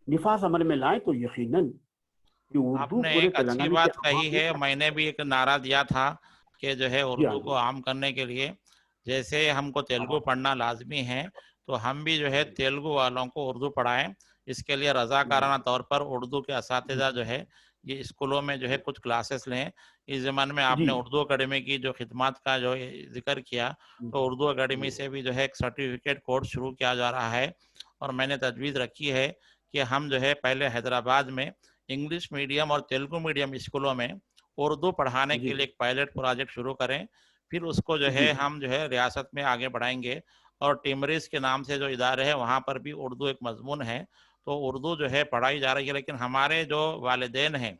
निफाज अमल में लाएं, तो यकीनन कि उर्दू आपने पूरे एक अच्छी तेलंगाना के बात अवाम कही में है। मैंने भी एक नारा दिया था कि जो है जी हाँ उर्दू को जी आम करने के लिए, जैसे हमको तेलुगु हाँ पढ़ना लाजमी है, तो हम भी जो है तेलुगु वालों को उर्दू पढ़ाएं। इसके लिए रजाकाराना तौर पर उर्दू के असातिज़ा जो है ये स्कूलों में जो है कुछ क्लासेस लें। इस ज़माने में जी आपने उर्दू अकेडमी की जो खिदमत का जो जिक्र किया, तो उर्दू अकेडमी जी से भी जो है एक सर्टिफिकेट कोर्स शुरू किया जा रहा है, और मैंने तजवीज़ रखी है कि हम जो है पहले हैदराबाद में इंग्लिश मीडियम और तेलुगु मीडियम स्कूलों में उर्दू पढ़ाने के जी लिए एक पायलट प्रोजेक्ट शुरू करें। फिर उसको जो जी है हम जो है रियासत में आगे बढ़ाएंगे, और टिमरिस के नाम से जो इदारे हैं वहाँ पर भी उर्दू एक मजमून है, तो उर्दू जो है पढ़ाई जा रही है। लेकिन हमारे जो वालिदैन हैं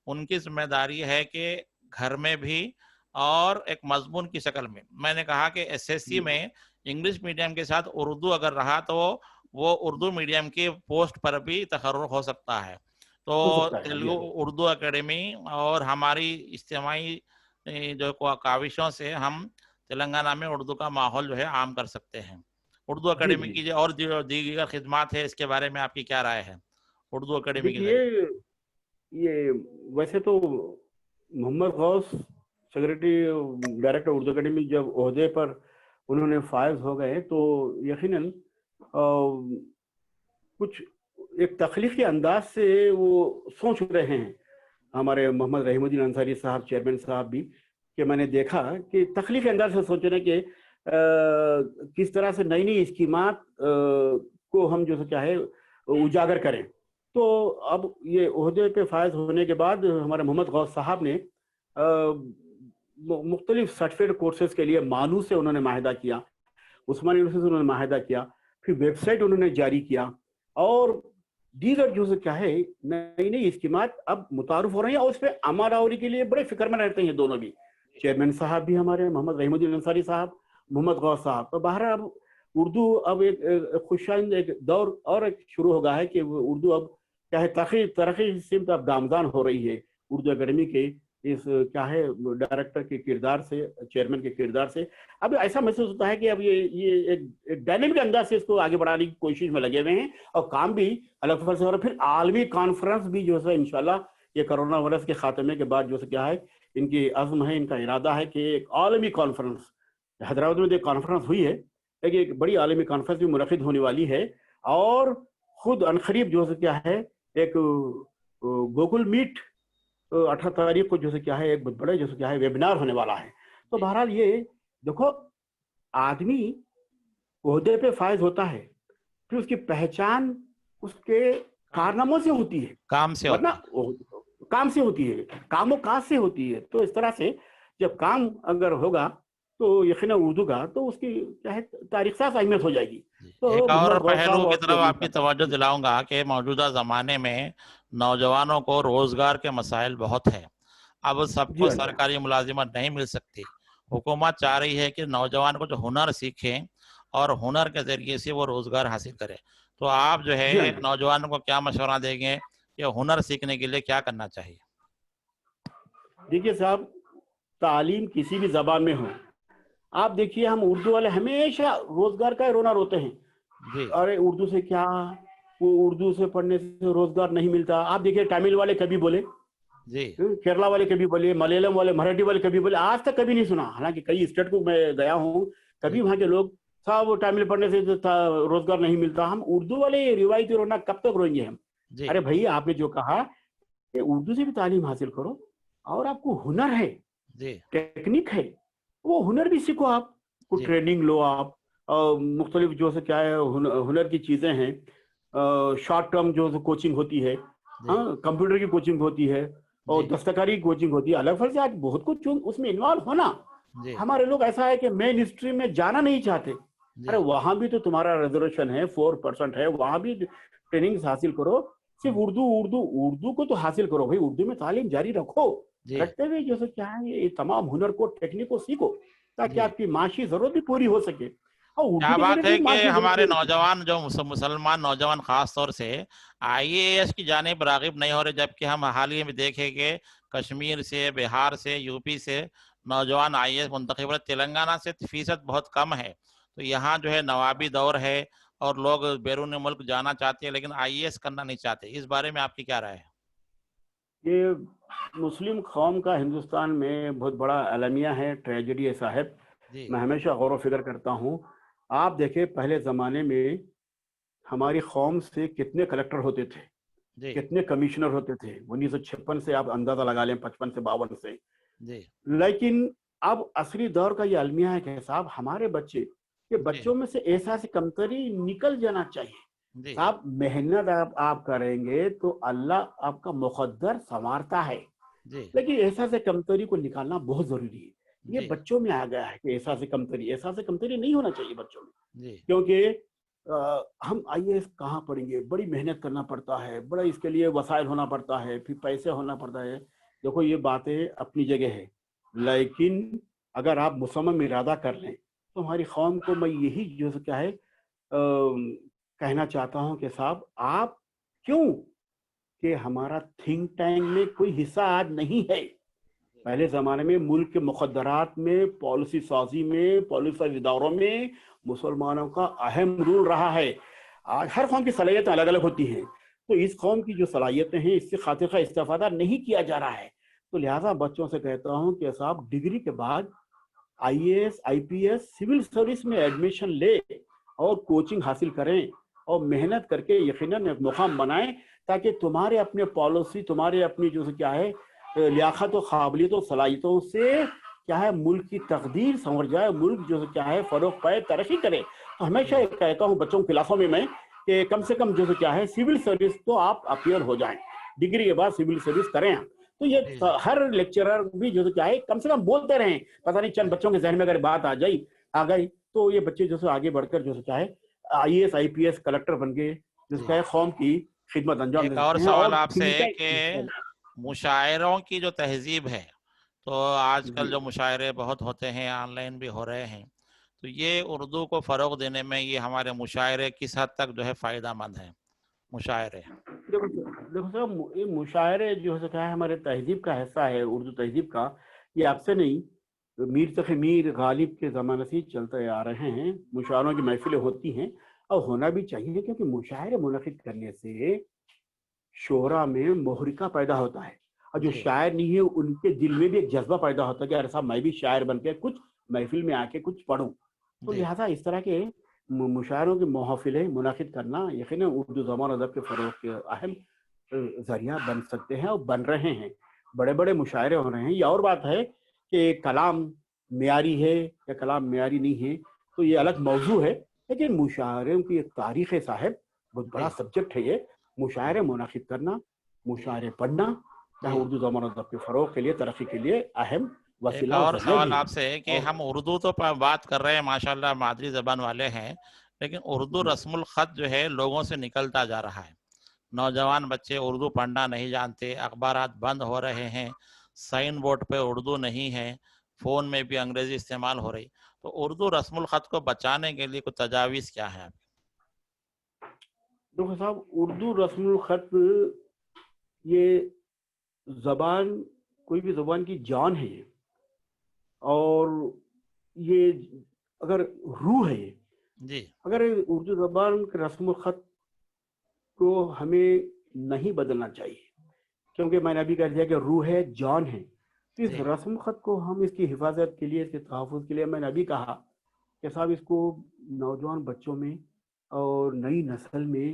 उनकी जिम्मेदारी है कि घर में भी और एक मजमून की शक्ल में, मैंने कहा कि एसएससी जी में इंग्लिश मीडियम के साथ उर्दू अगर रहा तो वो उर्दू मीडियम की पोस्ट पर भी तकर्रुर हो सकता है। तो हो सकता है जी तेलुगु हाँ उर्दू एकेडमी और हमारी इज्तिमाई जो काविशों से हम तेलंगाना में उर्दू का माहौल जो है आम कर सकते हैं। उर्दू जी एकेडमी जी की जो और जो दीगर खिदमात है, इसके बारे में आपकी क्या राय है उर्दू एकेडमी के देखिए, जरिए? ये वैसे तो Mohammad Ghaus secretary director Urdu academy जब ओहदे पर उन्होंने फायज हो गए, तो यकीनन कुछ एक तख्लीकी अंदाज से वो सोच रहे हैं, हमारे मोहम्मद रहीमुद्दीन अंसारी साहब चेयरमैन साहब भी, कि मैंने देखा कि तख्लीकी अंदाज से सोच रहे हैं कि किस तरह से नई नई स्कीमात को हम जो क्या है उजागर करें। तो अब ये ओहदे पे फायज होने के बाद हमारे मोहम्मद गौस साहब ने मुख्तलिफ सर्टिफिकेट कोर्सेज के लिए मानू से उन्होंने माहिदा किया, उस्मान यूनिवर्सिटी से उन्होंने माहिदा किया, फिर वेबसाइट उन्होंने जारी किया, और दीगर जो से क्या है नई नई स्कीमात अब मुतारुफ हो रही हैं, और उस पर अमल आवरी के लिए बड़े फिक्रमंद रहते हैं दोनों भी, चेयरमैन साहब भी हमारे मोहम्मद रहीमुद्दीन अंसारी साहब, मोहम्मद गौस साहब। तो बहर अब उर्दू अब एक खुशाइंद एक दौर और एक शुरू हो गया है कि उर्दू अब क्या है तरक्की तरक्की सिमत अब गामजान हो रही है उर्दू अकेडमी के इस क्या है डायरेक्टर के किरदार से, चेयरमैन के किरदार से। अब ऐसा महसूस होता है कि अब ये एक डायनेमिक अंदाज से इसको आगे बढ़ाने की कोशिश में लगे हुए हैं, और काम भी अलग तरह से हो रहा है। फिर आलमी कॉन्फ्रेंस भी जो है इंशाल्लाह ये कोरोना वायरस के खात्मे के बाद जो है क्या है इनकी अज़्म है, इनका इरादा है कि एक आलमी कॉन्फ्रेंस, हैदराबाद में जो कॉन्फ्रेंस हुई है, एक बड़ी आलमी कॉन्फ्रेंस भी मुनक़िद होने वाली है, और खुद अनकरीब जो है क्या है एक गूगल मीट 18 तारीख को जो है क्या है एक बहुत बड़े जो है क्या है वेबिनार होने वाला है। तो बहरहाल ये देखो, आदमी ओहदे पे फायज होता है, फिर उसकी पहचान उसके कारनामों से होती है, काम से होता वरना है। काम से होती है, कामों काज से होती है। तो इस तरह से जब काम अगर होगा तो यकीन उर्दू का तो उसकी क्या है तारीख साफ अहमियत हो जाएगी। तो एक और मोहम्मद गौस साहब पहलू की और तरफ जो आपकी तवज्जो दिलाऊंगा कि मौजूदा ज़माने में नौजवानों को रोज़गार के मसाइल बहुत है। अब जी सबको हाँ जी हाँ सरकारी मुलाजिमत नहीं मिल सकती। हुकूमत चाह रही है कि नौजवान को जो हुनर सीखें और हुनर के ज़रिए से वो रोज़गार हासिल करें। तो आप जो जी हाँ है जी। नौजवानों को क्या मशवरा देंगे कि हुनर सीखने के लिए क्या करना चाहिए? देखिए साहब, तालीम किसी भी जबान में हो, आप देखिए हम उर्दू वाले हमेशा रोजगार का ही रोना रोते हैं, जी अरे उर्दू से क्या, वो उर्दू से पढ़ने से रोजगार नहीं मिलता। आप देखिए तमिल वाले कभी बोले, जी केरला वाले कभी बोले, मलयालम वाले, मराठी वाले कभी बोले, आज तक कभी नहीं सुना। हालांकि कई स्टेट को मैं गया हूँ, कभी जी वहाँ के लोग साहब तमिल पढ़ने से रोजगार नहीं मिलता। हम उर्दू वाले रिवायती रोना कब तक रोएंगे हम? जी अरे भैया, आपने जो कहा कि उर्दू से भी तालीम हासिल करो, और आपको हुनर है, जी टेक्निक है, वो हुनर भी सीखो, आप को जी ट्रेनिंग लो आप। मुख्तलिफ जो से क्या है हुनर की चीज़ें हैं, शॉर्ट टर्म जो कोचिंग होती है, जी हाँ कंप्यूटर की कोचिंग होती है, और जी दस्तकारी की कोचिंग होती है, अलग फल से आज बहुत कुछ उसमें इन्वॉल्व होना। जी हमारे लोग ऐसा है कि मेन स्ट्रीम में जाना नहीं चाहते। अरे जी वहां भी तो तुम्हारा रिजर्वेशन है, 4% है, वहां भी ट्रेनिंग हासिल करो। सिर्फ उर्दू उर्दू उर्दू को तो हासिल करो भाई, उर्दू में तालीम जारी रखो, जी रखते हुए जैसे क्या है ये तमाम हुनर को टेक्निक को सीखो, ताकि जी आपकी माशी जरूरत भी पूरी हो सके। اور اردو کیا کے بات ذریعے ہے بھی کہ معاشی ہمارے ضرورت ہے. نوجوان جو مسلمان نوجوان خاص طور سے IAS کی جانب راغب نہیں ہو رہے، جبکہ ہم حالیہ میں دیکھیں کہ کشمیر سے، بہار سے، UP سے نوجوان IAS منتخب ہوئے. تلنگانہ سے فیصد بہت کم ہے. تو یہاں جو ہے نوابی دور ہے اور لوگ بیرون ملک جانا چاہتے ہیں لیکن IAS کرنا نہیں چاہتے. اس بارے میں آپ کی کیا رائے ہے؟ یہ مسلم قوم کا ہندوستان میں بہت بڑا المیہ ہے، ٹریجڈی ہے صاحب. جی میں ہمیشہ غور و فکر کرتا ہوں. آپ دیکھیں پہلے زمانے میں ہماری قوم سے کتنے کلکٹر ہوتے تھے، جی کتنے کمشنر ہوتے تھے. 1956 سے آپ اندازہ لگا لیں، 55 سے 52 سے. جی لیکن اب عصری دور کا یہ المیہ ہے کہ صاحب ہمارے بچے، یہ جی بچوں میں سے احساس کمتری نکل جانا چاہیے. جی صاحب محنت آپ کریں گے تو اللہ آپ کا مقدر سنوارتا ہے، جی لیکن احساس کمتری کو نکالنا بہت ضروری ہے. یہ جی بچوں میں آ گیا ہے کہ احساس کمتری نہیں ہونا چاہیے بچوں میں. جی کیونکہ ہم IAS کہاں پڑھیں گے، بڑی محنت کرنا پڑتا ہے، بڑا اس کے لیے وسائل ہونا پڑتا ہے، پھر پیسے ہونا پڑتا ہے. دیکھو یہ باتیں اپنی جگہ ہے، لیکن اگر آپ مصمم ارادہ کر لیں تو ہماری قوم کو میں یہی جو کیا ہے کہنا چاہتا ہوں کہ صاحب آپ کیوں کہ ہمارا تھنک ٹینک میں کوئی حصہ آج نہیں ہے. پہلے زمانے میں ملک کے مقدرات میں، پالیسی سازی میں، پالیسی اداروں میں مسلمانوں کا اہم رول رہا ہے. آج ہر قوم کی صلاحیتیں الگ الگ ہوتی ہیں، تو اس قوم کی جو صلاحیتیں ہیں اس سے خاطر کا استفادہ نہیں کیا جا رہا ہے. تو لہٰذا بچوں سے کہتا ہوں کہ صاحب ڈگری کے بعد IAS IPS سول سروس میں ایڈمیشن لے اور کوچنگ حاصل کریں اور محنت کر کے یقیناً ایک مقام بنائیں، تاکہ تمہارے اپنے پالیسی، تمہارے اپنی جو کیا ہے لیاقت و قابلیت و صلاحیتوں سے کیا ہے ملک کی تقدیر سنور جائے، ملک جو کیا ہے فروغ پائے، ترقی کرے. تو ہمیشہ کہتا ہوں بچوں کی کلاسوں میں کہ کم سے کم جو کیا ہے سول سروس تو آپ اپیئر ہو جائیں، ڈگری کے بعد سول سروس کریں. تو یہ جی ہر لیکچرر بھی جو کیا ہے کم سے کم بولتے رہیں. پتہ نہیں چند بچوں کے ذہن میں اگر بات آ گئی تو یہ بچے جو آگے بڑھ کر جو کیا ہے IAS IPS کلکٹر بن کے جو جی. کیا ہے قوم کی خدمت انجام دے ایک اور سکتے ہیں. سوال اور آپ سے ہے کہ مشاعروں کی جو تہذیب ہے، تو آج کل جو مشاعرے بہت ہوتے ہیں، آن لائن بھی ہو رہے ہیں، تو یہ اردو کو فروغ دینے میں یہ ہمارے مشاعرے کس حد تک جو ہے فائدہ مند ہیں مشاعرے؟ دیکھو صاحب، یہ مشاعرے جو ہے ہمارے تہذیب کا حصہ ہے، اردو تہذیب کا. یہ اب سے نہیں، میر تقی میر غالب کے زمانے سے چلتے آ رہے ہیں. مشاعروں کی محفلیں ہوتی ہیں اور ہونا بھی چاہیے، کیونکہ مشاعرے منعقد کرنے سے شعراء میں محرکہ پیدا ہوتا ہے، اور جو جی شاعر نہیں ہے ان کے دل میں بھی ایک جذبہ پیدا ہوتا ہے کہ ارے صاحب میں بھی شاعر بن کے کچھ محفل میں آ کے کچھ پڑھوں. تو جی لہٰذا اس طرح کے مشاعروں کی محافلیں منعقد کرنا یقیناً اردو زبان ادب کے فروغ کے اہم ذریعہ بن سکتے ہیں اور بن رہے ہیں. بڑے بڑے مشاعرے ہو رہے ہیں. یہ اور بات ہے کہ کلام معیاری ہے یا کلام معیاری نہیں ہے تو یہ جی الگ موضوع ہے، لیکن مشاعروں کی ایک تاریخ ہے صاحب، بہت بڑا جی سبجیکٹ ہے یہ. مشاعرے منعقد کرنا، جی مشاعرے پڑھنا جی. اردو زبان و ادب کے فروغ کے لیے، ترقی کے لیے اہم ایک وسیلہ اور اور ذریعہ سوال بھی آپ سے ہے کہ ہے. ہم اردو تو بات کر رہے ہیں، ماشاءاللہ مادری زبان والے ہیں، لیکن اردو رسم الخط جو ہے لوگوں سے نکلتا جا رہا ہے. نوجوان بچے اردو پڑھنا نہیں جانتے، اخبارات بند ہو رہے ہیں، سائن بورڈ پہ اردو نہیں ہے، فون میں بھی انگریزی استعمال ہو رہی. تو اردو رسم الخط کو بچانے کے لیے کچھ تجاویز کیا ہے آپ؟ دیکھو صاحب، اردو رسم الخط یہ زبان کوئی بھی زبان کی جان ہے، اور یہ اگر روح ہے، جی اگر اردو زبان کے رسم الخط کو ہمیں نہیں بدلنا چاہیے، کیونکہ میں نے ابھی کہہ دیا کہ روح ہے، جان ہے. تو اس جی رسم الخط کو ہم اس کی حفاظت کے لیے، اس کے تحفظ کے لیے میں نے ابھی کہا کہ صاحب اس کو نوجوان بچوں میں اور نئی نسل میں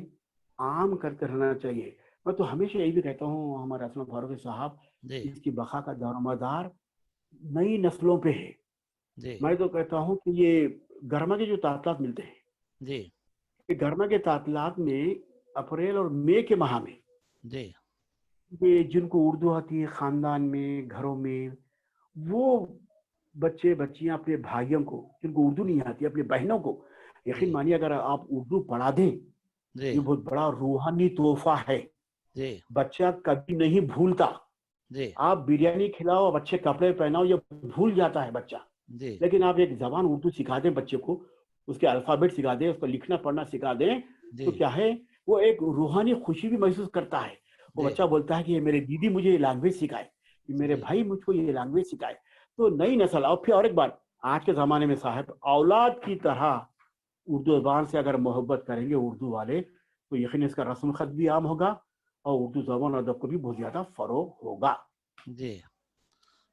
عام کر کے رہنا چاہیے. میں تو ہمیشہ یہی بھی کہتا ہوں، ہمارے اسلام فاروقی صاحب، جی اس کی بقا کا دار و مدار نئی نسلوں پہ ہے. جی میں تو کہتا ہوں کہ یہ گرما کے جو تعطیلات ملتے ہیں، جی کہ گرما کے تعطیلات میں اپریل اور مئی کے ماہ میں جی یہ جن کو اردو آتی ہے خاندان میں، گھروں میں، وہ بچے بچیاں اپنے بھائیوں کو جن کو اردو نہیں آتی، اپنی بہنوں کو جی یقین مانیے اگر آپ اردو پڑھا دیں، جی یہ بہت بڑا روحانی تحفہ ہے. جی بچہ کبھی نہیں بھولتا. جی آپ بریانی کھلاؤ، اب اچھے کپڑے پہناؤ، یہ بھول جاتا ہے بچہ. جی لیکن آپ ایک زبان اردو سکھا دیں بچے کو، اس کے الفابیٹ سکھا دیں, اس کو لکھنا پڑھنا سکھا دیں, تو جی کیا ہے وہ ایک روحانی خوشی بھی محسوس کرتا ہے. وہ جی بچہ بولتا ہے کہ یہ میرے دیدی مجھے یہ لینگویج سکھائے, میرے جی بھائی مجھ کو یہ لینگویج سکھائے. تو نئی نسل. اور پھر اور ایک بات, آج کے زمانے میں صاحب اولاد کی طرح اردو زبان سے اگر محبت کریں گے اردو والے, تو یقیناً اس کا رسم خط بھی عام ہوگا اور اردو زبان اور ادب کو بھی بہت زیادہ فروغ ہوگا. جی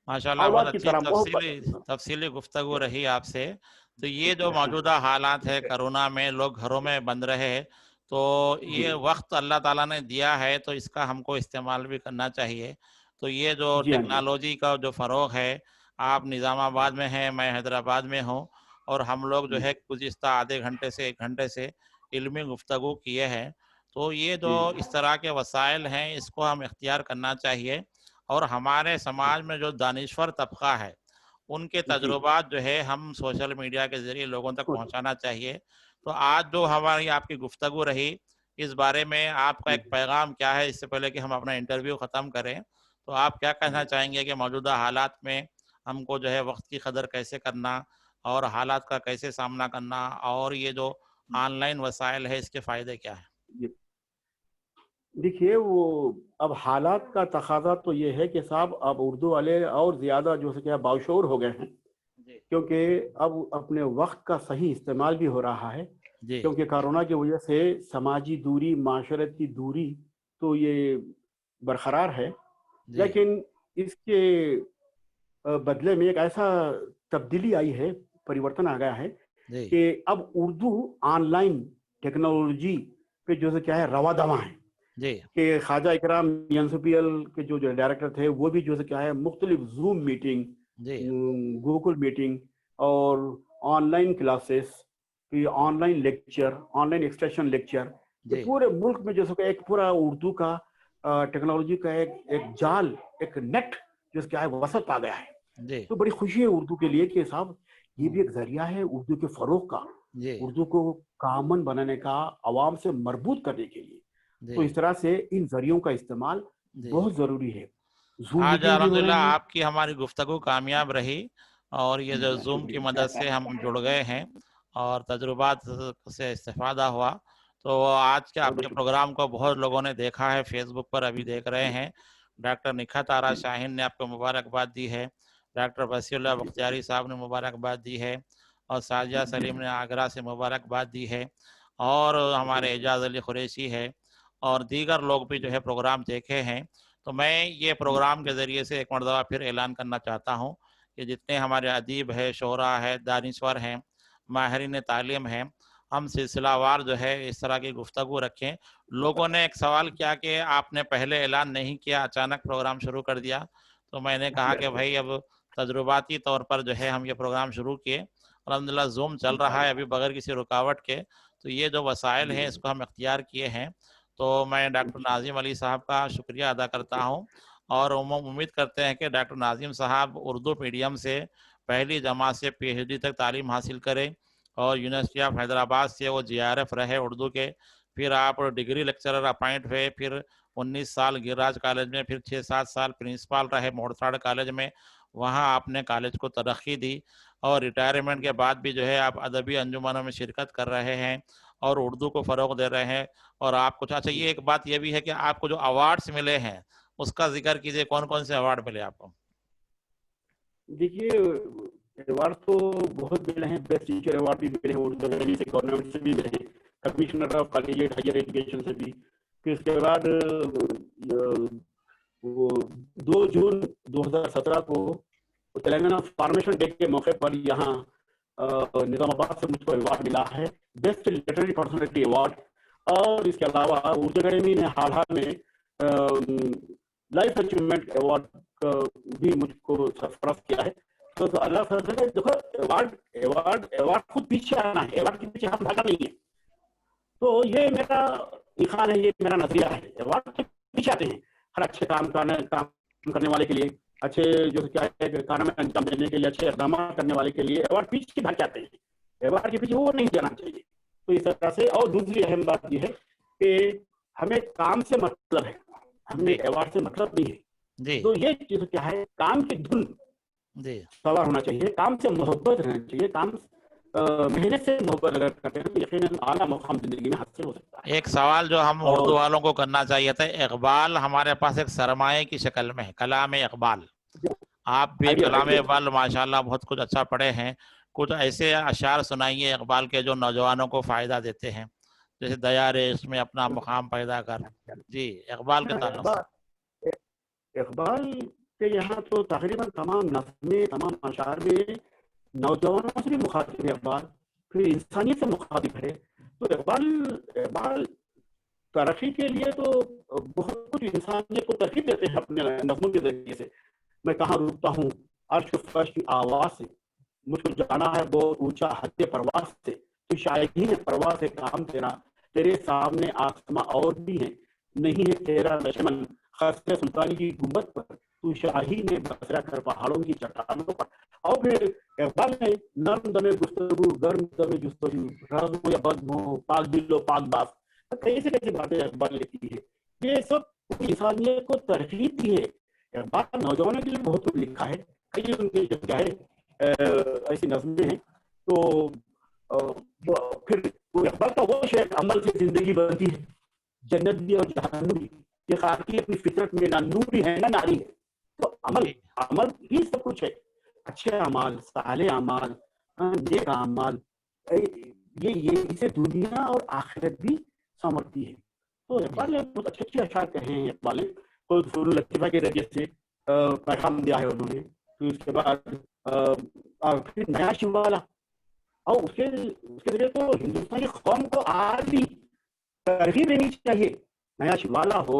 ماشاء اللہ, بہت اولاد کی اچھی طرح محبت. تفصیلی گفتگو رہی آپ سے. تو یہ جو موجودہ حالات ہے کرونا میں, لوگ گھروں میں بند رہے, تو جی یہ وقت اللہ تعالیٰ نے دیا ہے تو اس کا ہم کو استعمال بھی کرنا چاہیے. تو یہ جو جی ہاں جی ٹیکنالوجی کا جو فروغ ہے, آپ نظام آباد میں ہیں, میں حیدرآباد میں ہوں, اور ہم لوگ جو جی ہے گزشتہ آدھے گھنٹے سے 1 گھنٹے سے علمی گفتگو کیے ہیں. تو یہ جو جی اس طرح کے وسائل ہیں اس کو ہم اختیار کرنا چاہیے, اور ہمارے سماج میں جو دانشور طبقہ ہے ان کے جی تجربات جو ہے ہم سوشل میڈیا کے ذریعے لوگوں تک پہنچانا چاہیے. تو آج جو ہماری آپ کی گفتگو رہی, اس بارے میں آپ کا ایک پیغام کیا ہے, اس سے پہلے کہ ہم اپنا انٹرویو ختم کریں؟ تو آپ کیا کہنا چاہیں گے کہ موجودہ حالات میں ہم کو جو ہے وقت کی قدر کیسے کرنا, اور حالات کا کیسے سامنا کرنا, اور یہ جو آن لائن وسائل ہے اس کے فائدے کیا ہیں؟ جی. دیکھیے وہ اب حالات کا تقاضا تو یہ ہے کہ صاحب اب اردو والے اور زیادہ جو ہے کہ باشعور ہو گئے ہیں, جی کیونکہ اب اپنے وقت کا صحیح استعمال بھی ہو رہا ہے. جی کیونکہ کورونا کی وجہ سے سماجی دوری, معاشرتی دوری تو یہ برقرار ہے, جی لیکن اس کے بدلے میں ایک ایسا تبدیلی آئی ہے, پریورتن آ گیا ہے جی کہ اب اردو آن لائن ٹیکنالوجی پہ جو ہے کیا ہے روا دواں ہے. جی کہ خواجہ اکرام NCPL کے جو ڈائریکٹر تھے وہ بھی جو ہے کیا ہے مختلف زوم میٹنگ, جی گوگل میٹنگ اور on line classes, on line lecture, on line extension lecture, یہ جی پورے ملک میں جو ہے ایک پورا اردو کا ٹیکنالوجی کا ایک جال, ایک نیٹ جو کیا ہے وسط آ گیا ہے. جی تو بڑی خوشی ہے اردو کے لیے کہ صاحب یہ بھی ایک ذریعہ ہے اردو کے فروغ کا, جی اردو کو کامن بنانے کا, عوام سے مربوط کرنے کے لیے. تو جی اس طرح سے ان ذریعوں کا استعمال جی بہت ضروری ہے. زوم آج میٹنگ بھی ہو الحمدللہ رہے ہیں. آپ کی ہماری گفتگو کامیاب رہی, اور یہ جو زوم کی مدد سے ہم جڑ گئے ہیں اور تجربات سے استفادہ ہوا. تو آج کے آپ کے پروگرام کو بہت لوگوں نے دیکھا ہے, فیس بک پر ابھی دیکھ رہے ہیں. ڈاکٹر نکھت آرا شاہین نے آپ کو مبارکباد دی ہے, ڈاکٹر وسیع اللہ بختیاری صاحب نے مبارکباد دی ہے, اور ساجیہ سلیم نے آگرہ سے مبارکباد دی ہے, اور ہمارے اعجاز علی قریشی ہے, اور دیگر لوگ بھی جو ہے پروگرام دیکھے ہیں. تو میں یہ پروگرام کے ذریعے سے ایک مرتبہ پھر اعلان کرنا چاہتا ہوں کہ جتنے ہمارے ادیب ہے, شعراء ہے, دانشور ہیں, ماہرین تعلیم ہیں, ہم سلسلہ وار جو ہے اس طرح کی گفتگو رکھیں. لوگوں نے ایک سوال کیا کہ آپ نے پہلے اعلان نہیں کیا, اچانک پروگرام شروع کر دیا. تو میں نے کہا کہ بھائی اب تجرباتی طور پر جو ہے ہم یہ پروگرام شروع کیے, الحمدللہ زوم چل رہا ہے ابھی بغیر کسی رکاوٹ کے. تو یہ جو وسائل ہیں اس کو ہم اختیار کیے ہیں. تو میں ڈاکٹر ناظم علی صاحب کا شکریہ ادا کرتا ہوں, اور امید کرتے ہیں کہ ڈاکٹر ناظم صاحب اردو میڈیم سے پہلی جماعت سے PhD تک تعلیم حاصل کریں, اور یونیورسٹی آف حیدرآباد سے وہ GRF رہے اردو کے, پھر آپ ڈگری لیکچرر اپائنٹ ہوئے, پھر 19 سال گریراج کالج میں, پھر 6-7 سال پرنسپال رہے موڑساڑ کالج میں, وہاں آپ نے کالج کو ترقی دی, اور ریٹائرمنٹ کے بعد بھی جو ہے آپ ادبی انجمنوں میں شرکت کر رہے ہیں اور اردو کو فروغ دے رہے ہیں. اور آپ کچھ, اچھا یہ ایک بات یہ بھی ہے کہ آپ کو جو ایوارڈس ملے ہیں اس کا ذکر کیجئے, کون کون سے ایوارڈ ملے آپ کو؟ دیکھیے ایوارڈ تو بہت ملے ہیں. بیسٹ ٹیچر ایوارڈ بھی ملے ہیں اردو اکیڈمی سے, گورنمنٹ سے بھی ملے ہیں, commissioner of collegiate higher education سے بھی. پھر اس کے بعد 2 جون 2017 کو تلنگانہ فارمیشن ڈے کے موقع پر یہاں نظام آباد سے مجھ کو ایوارڈ ملا ہے, بیسٹ لٹریری پرسنالٹی ایوارڈ. اور اس کے علاوہ اردو اکیڈمی نے حال میں لائف اچیومنٹ ایوارڈ بھی مجھ کو سرفراز کیا ہے. تو اللہ تعالیٰ سے دیکھو ایوارڈ خود پیچھے آنا ہے, ایوارڈ کے پیچھے ہم بھاگا نہیں ہے. تو یہ میرا خیال ہے, یہ میرا نظریہ ہے. ایوارڈ کے پیچھے آتے ہیں ہر اچھے کام کرنے والے کے لیے, اچھے جو کیا ہے کارنامے انجام دینے کے لیے, اچھے اقدامات کرنے والے کے لیے ایوارڈ پیچھے بھاگ جاتے ہیں. ایوارڈ کے پیچھے وہ نہیں جانا چاہیے. تو اس طرح سے, اور دوسری اہم بات یہ ہے کہ ہمیں کام سے مطلب ہے, ہمیں ایوارڈ سے مطلب نہیں ہے. جی تو یہ چیز کیا ہے, کام کی دھن جی سوار ہونا چاہیے, کام سے محبت رہنا چاہیے, کام محنت سے محبت اگر کرتے ہیں تو یقیناً اعلیٰ مقام زندگی میں حاصل ہو سکتا ہے. ایک سوال جو ہم اردو اور والوں کو کرنا چاہیے تھا، اقبال ہمارے پاس ایک سرمایہ کی شکل میں ہے، کلام اقبال. آپ بھی آئیڈیا کلام آئیڈیا اقبال ماشاءاللہ بہت کچھ اچھا پڑھے ہیں، کچھ ایسے اشعار سنائیے اقبال کے جو نوجوانوں کو فائدہ دیتے ہیں، جیسے دیا رے اس میں اپنا مقام پیدا کر. جی اقبال کے تعلق سے. اقبال کے یہاں تو تقریباً تمام نظمیں، تمام اشعار میں نوجوانوں سے بھی مخاطب ہے اقبال، پھر انسانیت سے مخاطب ہے. تو اقبال ترقی کے لیے تو بہت کچھ انسانیت کو ترغیب دیتے ہیں اپنے نظموں کے ذریعے سے. میں کہاں رکتا ہوں عرش و فرش کی آواز سے، مجھ کو جانا ہے بہت اونچا حد پرواز سے، تو شاہین پرواز ہے کام تیرا، تیرے سامنے آسماں اور بھی ہیں، نہیں ہے تیرا لشمن خست سلطانی کی گنبد پر، تو شاہین بسرا کر پہاڑوں کی چٹانوں پر. اور پھر اقبال نے نرم دم گفتگو، گرم دم جستجو، رزم یا بدم ہو، پاک دل و پاک باف، کیسی کیسی باتیں اقبال نے کی ہے. یہ سب انسانیت کو ترغیب دی ہے. اقبال نوجوانوں کے لیے بہت کچھ لکھا ہے. کئی ان کے جو ہے ایسی نظمیں ہیں. تو پھر اقبال کا وہ شعر عمل سے زندگی بنتی ہے، جنت بھی اور جہنم بھی، یہ خاکی اپنی فطرت میں نہ نوری ہے نہ ناری ہے. تو عمل ہی سب کچھ ہے. اچھے اعمال، صالح اعمال، نیک اعمال، یہ اسے دنیا اور آخرت بھی سنورتی ہے. تو اقبال نے بہت اچھے اچھے اشعار کہے ہیں. اقبال نے کوئی سور لطیفہ کے ذریعے سے پیغام دیا ہے انہوں نے. پھر اس کے بعد پھر نیا شوالا، اور اس کے ذریعے تو ہندوستانی قوم کو آج بھی ترغیب دینی چاہیے. نیا شوالا ہو،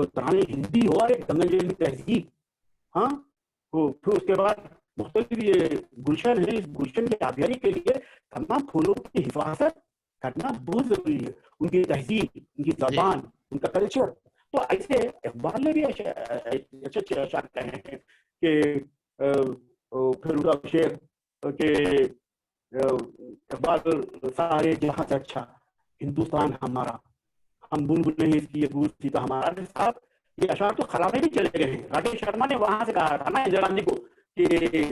ترانہ ہندی ہو، اور ایک گنگا تہذیب. ہاں پھر اس کے بعد مختلف یہ گلشن ہے، اس گلشن کی آبیاری کے لیے تمام پھولوں کی حفاظت کرنا بہت ضروری ہے. ان کی تہذیب، ان کی زبان، ان کا کلچر. تو ایسے اقبال نے بھی اچھے اچھے اشعار کہے ہیں کہ پھر ان کا شعر کہ اقبال سارے جہاں سے اچھا ہندوستان ہمارا، ہم بلبل نہیں اس کی یہ گول سیتا ہمارا. صاحب یہ اشعار تو خرابے بھی چلے گئے ہیں. راکیش شرما نے وہاں سے کہا تھا نا اندرا گاندھی کو کہ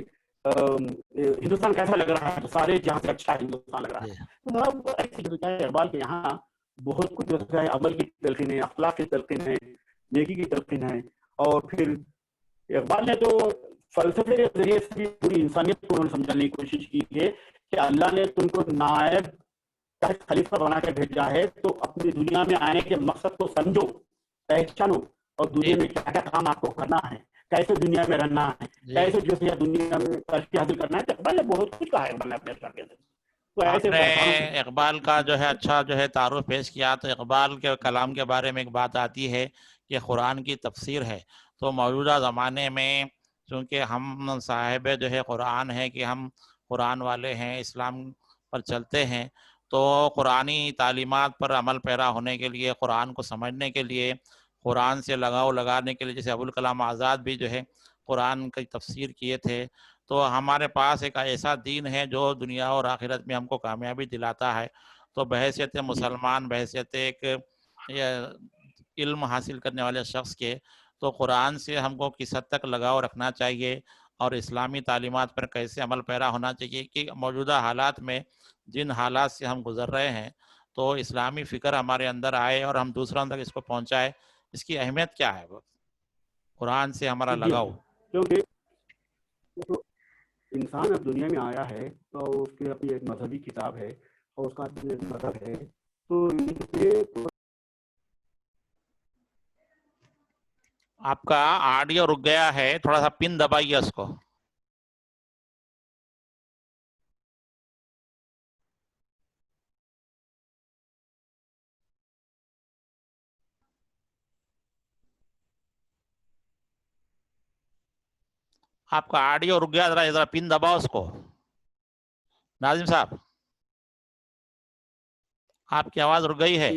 ہندوستان کیسا لگ رہا ہے، تو سارے جہاں سے اچھا ہندوستان لگ رہا ہے. تو ایسے اقبال کے یہاں بہت کچھ ہے. عمل کی تلقین ہے، اخلاق کی تلقین ہے، نیکی کی تلقین ہے. اور پھر اقبال نے تو فلسفے کے ذریعے سے بھی پوری انسانیت کو انہوں نے سمجھانے کی کوشش کی ہے کہ اللہ نے تم کو نائب خلیفہ بنا کے بھیجا ہے، تو اپنی دنیا میں آنے کے مقصد کو سمجھو، پہچانو، اور دنیا میں کیا کیا کام آپ کو کرنا ہے، کیسے دنیا میں رہنا ہے، کیسے جو ہے دنیا میں ترقی حاصل کرنا ہے. تو اقبال نے بہت کچھ کہا ہے اقبال نے اپنے اشعار کے اندر. تو آپ ایسے نے بہت اقبال کا جو ہے اچھا جو ہے تعارف پیش کیا. تو اقبال کے کلام کے بارے میں ایک بات آتی ہے کہ قرآن کی تفسیر ہے. تو موجودہ زمانے میں چونکہ ہم صاحب جو ہے قرآن ہے کہ ہم قرآن والے ہیں، اسلام پر چلتے ہیں، تو قرآنی تعلیمات پر عمل پیرا ہونے کے لیے، قرآن کو سمجھنے کے لیے، قرآن سے لگاؤ لگانے کے لیے، جیسے ابوالکلام آزاد بھی جو ہے قرآن کی تفسیر کیے تھے. تو ہمارے پاس ایک ایسا دین ہے جو دنیا اور آخرت میں ہم کو کامیابی دلاتا ہے. تو بحیثیت مسلمان، بحیثیت ایک علم حاصل کرنے والے شخص کے، تو قرآن سے ہم کو کس حد تک لگاؤ رکھنا چاہیے اور اسلامی تعلیمات پر کیسے عمل پیرا ہونا چاہیے کہ موجودہ حالات میں جن حالات سے ہم گزر رہے ہیں تو اسلامی فکر ہمارے اندر آئے اور ہم دوسروں تک اس کو پہنچائے. اس کی اہمیت کیا ہے قرآن سے ہمارا لگاؤ؟ کیونکہ انسان اب دنیا میں آیا ہے تو اس کی اپنی ایک مذہبی کتاب ہے اور اس کا اپنا ایک مذہب ہے. تو آپ کا آڈیو رک گیا ہے، تھوڑا سا پن دبائیے اس کو. آپ کا آڈیو رک گیا، ذرا پن دباؤ اس کو. ناظم صاحب آپ کی آواز رک گئی ہے،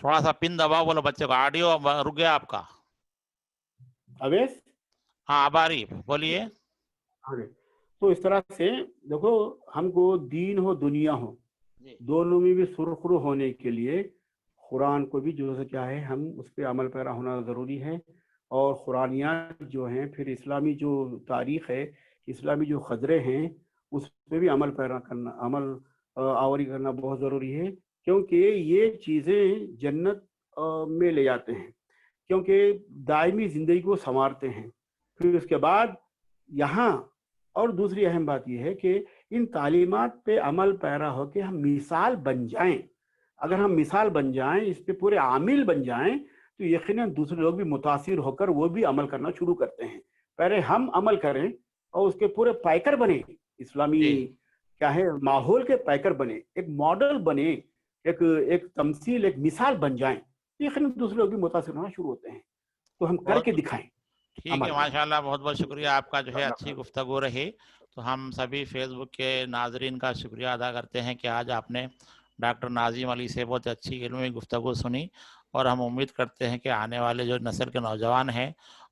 تھوڑا سا پن دباؤ. بولو بچے کو آڈیو رک گیا آپ کا. اویس ہاں اب آ رہی، بولیے. تو اس طرح سے دیکھو، ہم کو دین ہو دنیا ہو دونوں میں بھی سرخرو ہونے کے لیے قرآن کو بھی جو سے کیا ہے ہم اس پہ عمل پیرا ہونا ضروری ہے. اور قرآنیات جو ہیں، پھر اسلامی جو تاریخ ہے، اسلامی جو خضرے ہیں، اس پہ بھی عمل پیرا کرنا، عمل آوری کرنا بہت ضروری ہے، کیونکہ یہ چیزیں جنت میں لے جاتے ہیں، کیونکہ دائمی زندگی کو سنوارتے ہیں۔ پھر اس کے بعد یہاں اور دوسری اہم بات یہ ہے کہ ان تعلیمات پہ عمل پیرا ہو کے ہم مثال بن جائیں۔ اگر ہم مثال بن جائیں، اس پہ پورے عامل بن جائیں، تو یقیناً دوسرے لوگ بھی متاثر ہو کر وہ بھی عمل کرنا شروع کرتے ہیں۔ پہلے ہم عمل کریں اور اس کے پورے پیکر بنے، اسلامی جی کیا ہے ماحول کے پیکر بنے، ایک ماڈل بنے، ایک تمثیل، ایک مثال بن جائیں، یقیناً دوسرے لوگ بھی متاثر ہونا شروع ہوتے ہیں۔ تو ہم کر بہت کے دکھائیں ٹھیک ہے، عمل۔ ماشاءاللہ، بہت بہت شکریہ آپ کا، جو ہے اللہ اچھی خیر۔ گفتگو رہی۔ تو ہم سبھی فیس بک کے ناظرین کا شکریہ ادا کرتے ہیں کہ آج آپ نے ڈاکٹر ناظم علی سے بہت اچھی علمی گفتگو سنی، اور ہم امید کرتے ہیں کہ آنے والے جو نسل کے نوجوان ہیں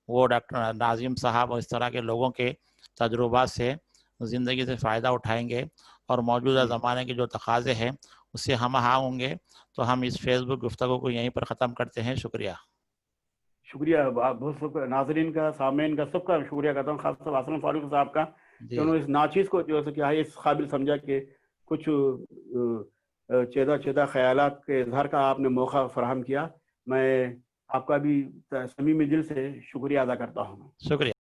وہ ڈاکٹر ناظم صاحب اور اس طرح کے لوگوں کے تجربات سے زندگی سے فائدہ اٹھائیں گے، اور موجودہ جی زمانے کے جو تقاضے ہیں اس سے ہم آہنگ ہوں گے۔ تو ہم اس فیس بک گفتگو کو یہیں پر ختم کرتے ہیں۔ شکریہ۔ شکریہ، بہت سب ناظرین کا، سامعین کا، سب کا شکریہ کرتا ہوں، خاص طور سے اسلم فاروق صاحب کا، کہ جی انہوں نے اس ناچیز کو جو ہے کیا ہے اس قابل سمجھا کہ کچھ چیدہ خیالات کے اظہار کا آپ نے موقع فراہم کیا۔ میں آپ کا بھی صمیمی دل سے شکریہ ادا کرتا ہوں۔ شکریہ۔